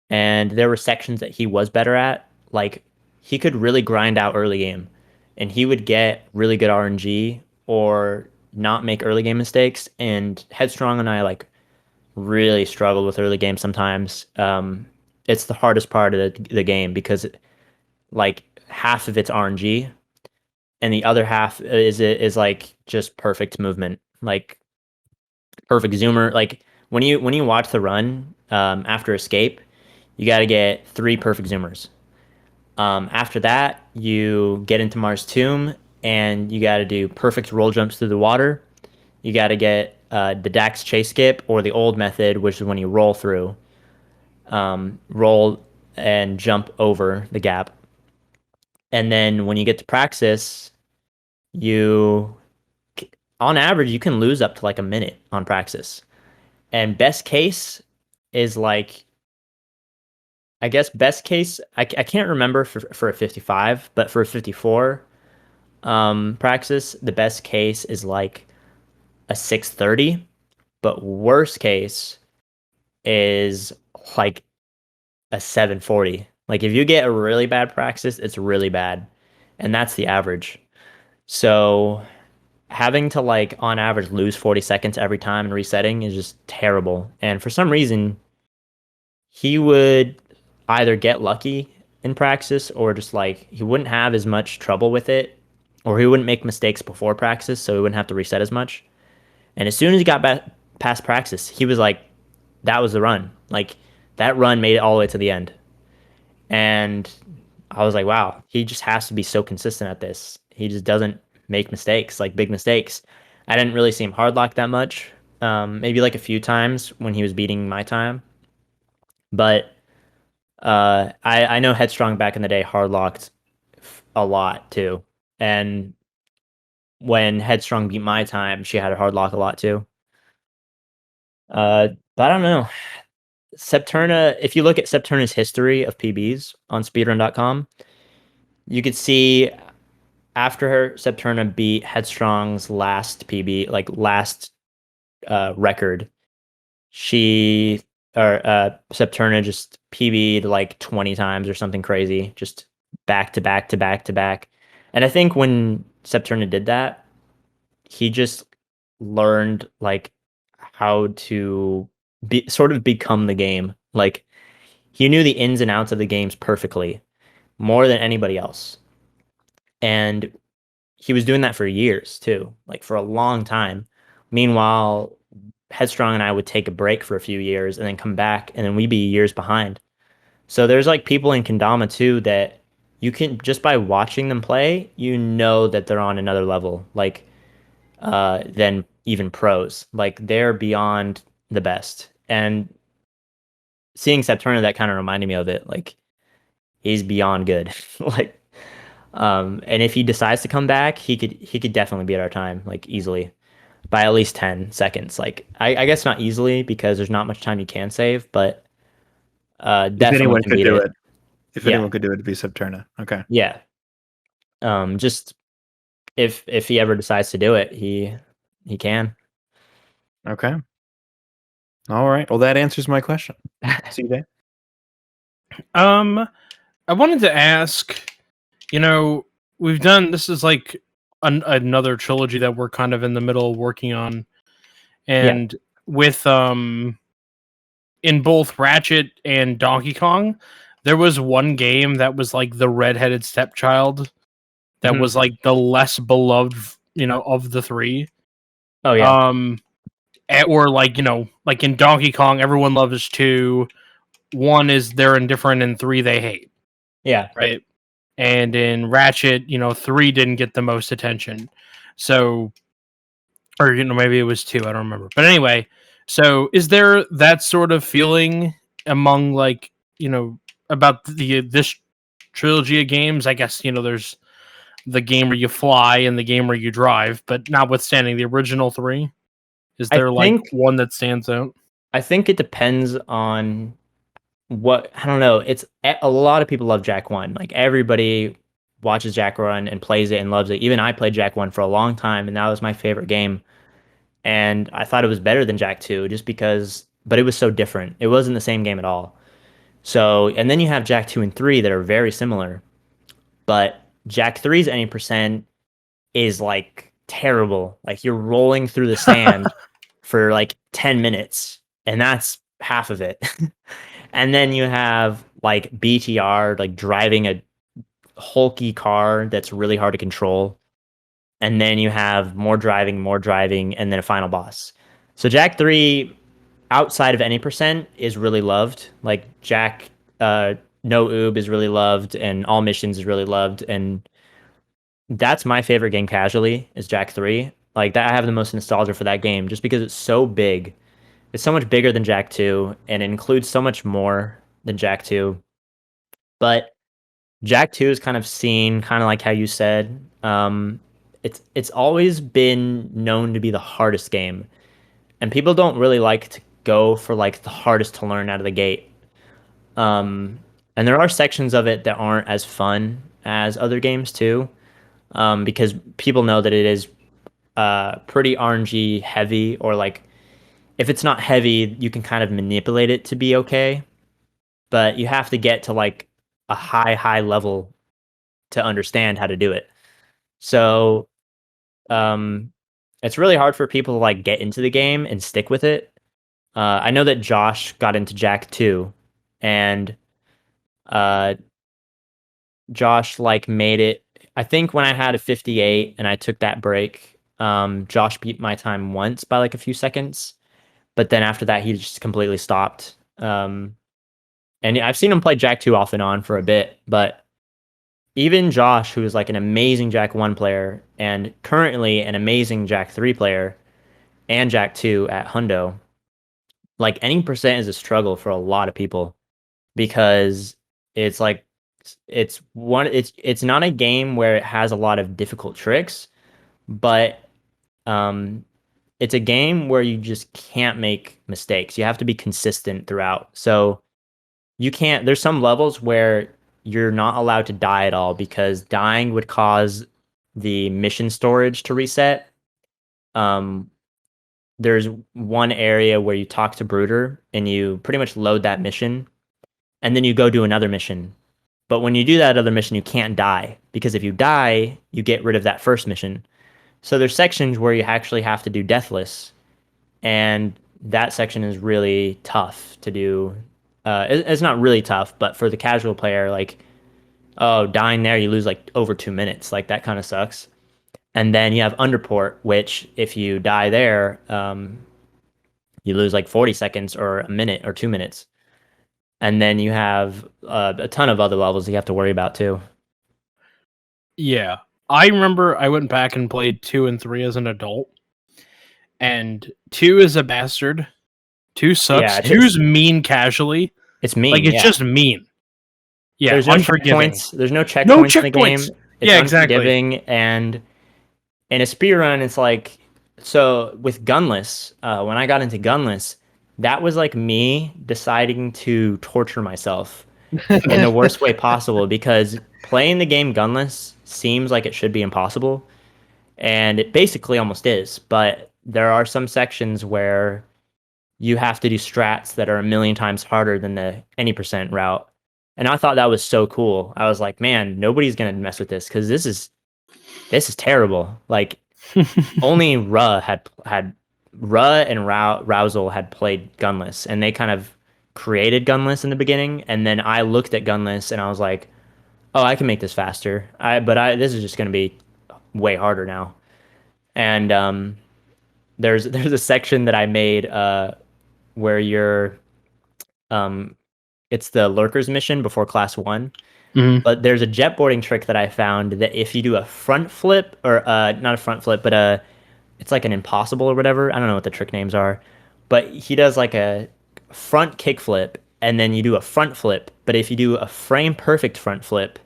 And there were sections that he was better at. Like he could really grind out early game, and he would get really good RNG or not make early game mistakes. And Headstrong and I like really struggled with early game sometimes. It's the hardest part of the game because like half of it's RNG, and the other half is like just perfect movement, like perfect zoomer. Like when you watch the run after escape, you got to get 3 perfect zoomers. After that, you get into Mars Tomb and you got to do perfect roll jumps through the water. You got to get the Dax chase skip or the old method, which is when you roll through, roll and jump over the gap. And then when you get to Praxis, you, on average, you can lose up to like a minute on Praxis. And best case is like, I guess best case, I can't remember for a 55, but for a 54, Praxis, the best case is like a 630, but worst case is like a 740. Like if you get a really bad Praxis, it's really bad. And that's the average. So having to like on average lose 40 seconds every time and resetting is just terrible. And for some reason, he would either get lucky in Praxis or just like he wouldn't have as much trouble with it, or he wouldn't make mistakes before Praxis, so he wouldn't have to reset as much. And as soon as he got back past Praxis, he was like, that was the run. Like that run made it all the way to the end. And I was like, wow, he just has to be so consistent at this. He just doesn't make mistakes, like big mistakes. I didn't really see him hard lock that much. Maybe like a few times when he was beating my time. But I know Headstrong back in the day hard locked a lot too. And when Headstrong beat my time, she had a hard lock a lot too. But I don't know. Septurna, if you look at Septurna's history of PBs on speedrun.com, you could see after her, Septurna beat Headstrong's last PB, like last record, she or Septurna just PB'd like 20 times or something crazy, just back to back to back to back. And I think when Septurna did that, he just learned like how to be sort of become the game. Like he knew the ins and outs of the games perfectly, more than anybody else. And he was doing that for years too, like for a long time. Meanwhile, Headstrong and I would take a break for a few years and then come back, and then we'd be years behind. So there's like people in Kendama too that you can just by watching them play, you know that they're on another level, like than even pros. Like they're beyond the best. And seeing Septurna, that kind of reminded me of it. Like he's beyond good. Like and if he decides to come back, he could definitely beat our time like easily by at least 10 seconds. Like I guess not easily because there's not much time you can save, but If definitely anyone can could beat do it. it, if Yeah, anyone could do it, it'd be Septurna. Okay. yeah. Just if he ever decides to do it, he can. Okay. All right. Well, that answers my question. See you there. I wanted to ask, we've done this is like another trilogy that we're kind of in the middle of working on, Yeah. and with in both Ratchet and Donkey Kong, there was one game that was like the redheaded stepchild that Mhm. was like the less beloved, of the three. Oh yeah. Or like like in Donkey Kong, everyone loves two. One is they're indifferent, and three they hate. Yeah. Right. And in Ratchet, three didn't get the most attention. So, or maybe it was two. I don't remember. But anyway, so is there that sort of feeling among like about this trilogy of games? I guess there's the game where you fly and the game where you drive, but notwithstanding the original three, is I there like think one that stands out? I think it depends on what I don't know. It's a lot of people love Jack 1. Like everybody watches Jack Run and plays it and loves it. Even I played Jack 1 for a long time and that was my favorite game. And I thought it was better than Jack 2 just because but it was so different. It wasn't the same game at all. So, and then you have Jack 2 and 3 that are very similar, but Jack 3's any percent is like terrible. Like you're rolling through the sand for like 10 minutes, and that's half of it. And then you have like BTR, like driving a hulky car that's really hard to control. And then you have more driving, and then a final boss. So Jack 3, outside of any percent, is really loved. Like Jack No Oob is really loved, and All Missions is really loved. And that's my favorite game casually is Jack 3. Like that I have the most nostalgia for that game just because it's so big. It's so much bigger than Jack 2 and it includes so much more than Jack 2. But Jack 2 is kind of seen kind of like how you said. It's always been known to be the hardest game. And people don't really like to go for like the hardest to learn out of the gate. And there are sections of it that aren't as fun as other games too. Because people know that it is pretty RNG heavy, or like if it's not heavy, you can kind of manipulate it to be okay, but you have to get to like a high level to understand how to do it. So um, it's really hard for people to like get into the game and stick with it. I know that Josh got into Jack 2, and uh, Josh like made it. I think when I had a 58 and I took that break, Josh beat my time once by like a few seconds, but then after that he just completely stopped. And I've seen him play Jack 2 off and on for a bit, but even Josh, who is like an amazing Jack 1 player and currently an amazing Jack 3 player and Jack 2 at Hundo, like any percent is a struggle for a lot of people because it's like it's not a game where it has a lot of difficult tricks, but um it's a game where you just can't make mistakes. You have to be consistent throughout. So you can't, there's some levels where you're not allowed to die at all because dying would cause the mission storage to reset. Um, there's one area where you talk to Brooder and you pretty much load that mission and then you go do another mission. But when you do that other mission, you can't die because if you die, you get rid of that first mission. So there's sections where you actually have to do deathless, and that section is really tough to do. It's not really tough, but for the casual player, like, oh, dying there, you lose like over 2 minutes. Like that kind of sucks. And then you have underport, which if you die there, you lose like 40 seconds or a minute or 2 minutes. And then you have a ton of other levels you have to worry about too. Yeah. I remember I went back and played 2 and 3 as an adult. And 2 is a bastard. 2 sucks. Yeah, 2's mean casually. It's mean. Like, it's yeah. just mean. Yeah, There's no unforgiving. checkpoints. There's no checkpoints in the game. checkpoints. It's Yeah, exactly. unforgiving, and in a speedrun, it's like, so with gunless, when I got into gunless, that was like me deciding to torture myself in the worst way possible because playing the game gunless seems like it should be impossible, and it basically almost is. But there are some sections where you have to do strats that are a million times harder than the any percent route. And I thought that was so cool. I was like, man, nobody's gonna mess with this because this is terrible. Like only Ruh and Rousel had played Gunless, and they kind of created Gunless in the beginning. And then I looked at Gunless and I was like, oh, I can make this faster. This is just gonna be way harder now. And there's a section that I made where you're it's the lurkers mission before class 1. Mhm. But there's a jetboarding trick that I found that if you do a front flip or not a front flip, but it's like an impossible or whatever. I don't know what the trick names are, but he does like a front kick flip and then you do a front flip. But if you do a frame perfect front flip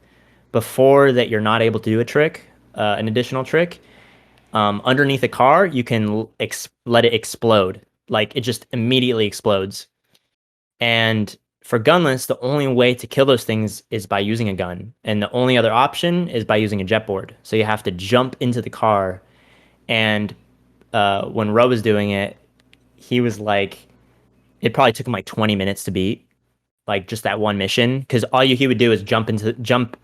before that, you're not able to do a trick, an additional trick. Underneath a car, you can let it explode. Like it just immediately explodes. And for gunless, the only way to kill those things is by using a gun. And the only other option is by using a jetboard. So you have to jump into the car. And when Ro was doing it, he was like, it probably took him like 20 minutes to beat, like just that one mission. Because he would do is jump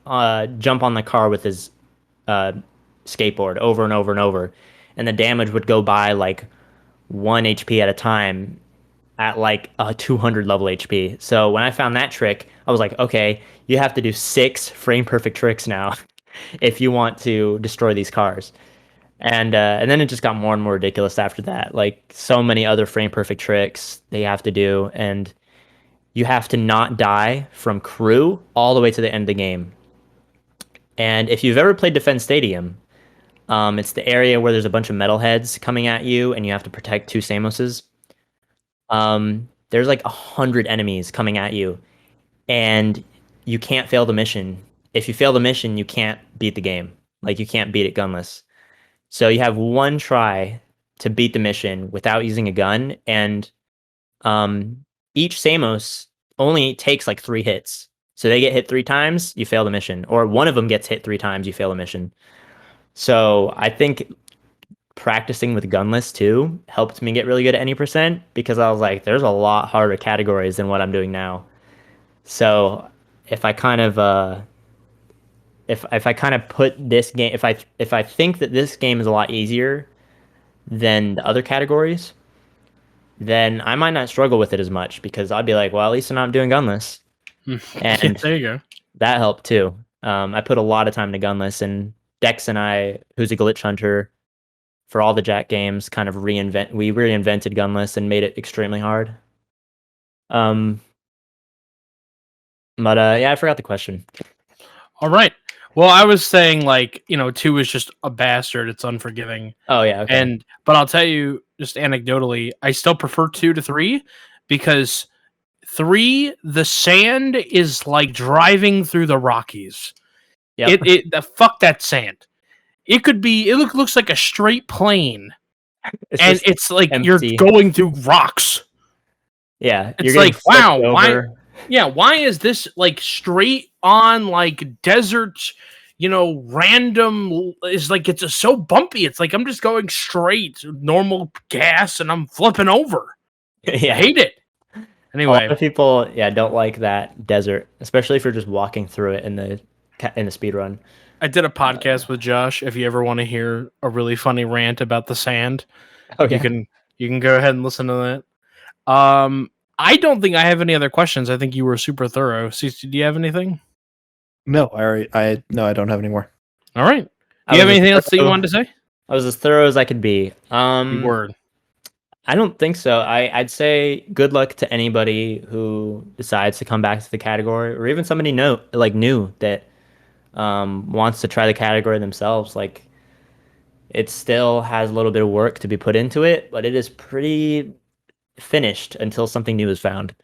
on the car with his skateboard over and over and over. And the damage would go by like 1 HP at a time at like a 200 level HP. So when I found that trick, I was like, okay, you have to do 6 frame perfect tricks now if you want to destroy these cars. And then it just got more and more ridiculous after that. Like so many other frame perfect tricks they have to do, and you have to not die from crew all the way to the end of the game. And if you've ever played Defense Stadium, it's the area where there's a bunch of metalheads coming at you, and you have to protect 2 Samoses. There's like 100 enemies coming at you, and you can't fail the mission. If you fail the mission, you can't beat the game. Like you can't beat it gunless. So you have one try to beat the mission without using a gun, and each Samos only takes like 3 hits. So they get hit 3 times, you fail the mission, or one of them gets hit 3 times, you fail the mission. So I think practicing with gunless too helped me get really good at any percent because I was like, there's a lot harder categories than what I'm doing now. So if I kind of if I kind of put this game, if I think that this game is a lot easier than the other categories, then I might not struggle with it as much because I'd be like, well, at least I'm not doing gunless. And there you go. that helped too. I put a lot of time to gunless, and Dex and I, who's a glitch hunter, for all the Jack games, kind of reinvented gunless and made it extremely hard. But yeah, I forgot the question. All right. Well, I was saying like, 2 is just a bastard. It's unforgiving. Oh yeah, okay. But I'll tell you just anecdotally, I still prefer 2 to 3 because 3, the sand is like driving through the Rockies. Yep. Fuck that sand. It looks like a straight plane. And just it's like empty. you're going through rocks. Yeah, It's like, wow, why is this like straight on like desert, random is like it's so bumpy. It's like I'm just going straight, normal gas, and I'm flipping over. Yeah, I hate it. Anyway, a lot of people don't like that desert, especially if you're just walking through it in the speed run. I did a podcast with Josh. If you ever want to hear a really funny rant about the sand, you can go ahead and listen to that. I don't think I have any other questions. I think you were super thorough. CC, do you have anything? No, I don't have any more. All right. Do you have anything else that you wanted to say? I was as thorough as I could be. Word. I don't think so. I'd say good luck to anybody who decides to come back to the category, or even somebody new that wants to try the category themselves. Like, it still has a little bit of work to be put into it, but it is pretty finished until something new is found.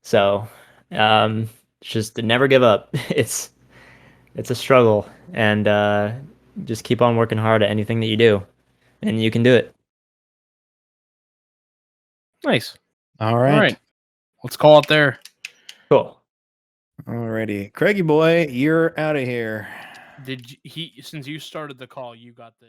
So just never give up. It's a struggle, and just keep on working hard at anything that you do, and you can do it. Nice. All right. Let's call it there. Cool. Alrighty. Craigie boy, you're out of here. Since you started the call, you got the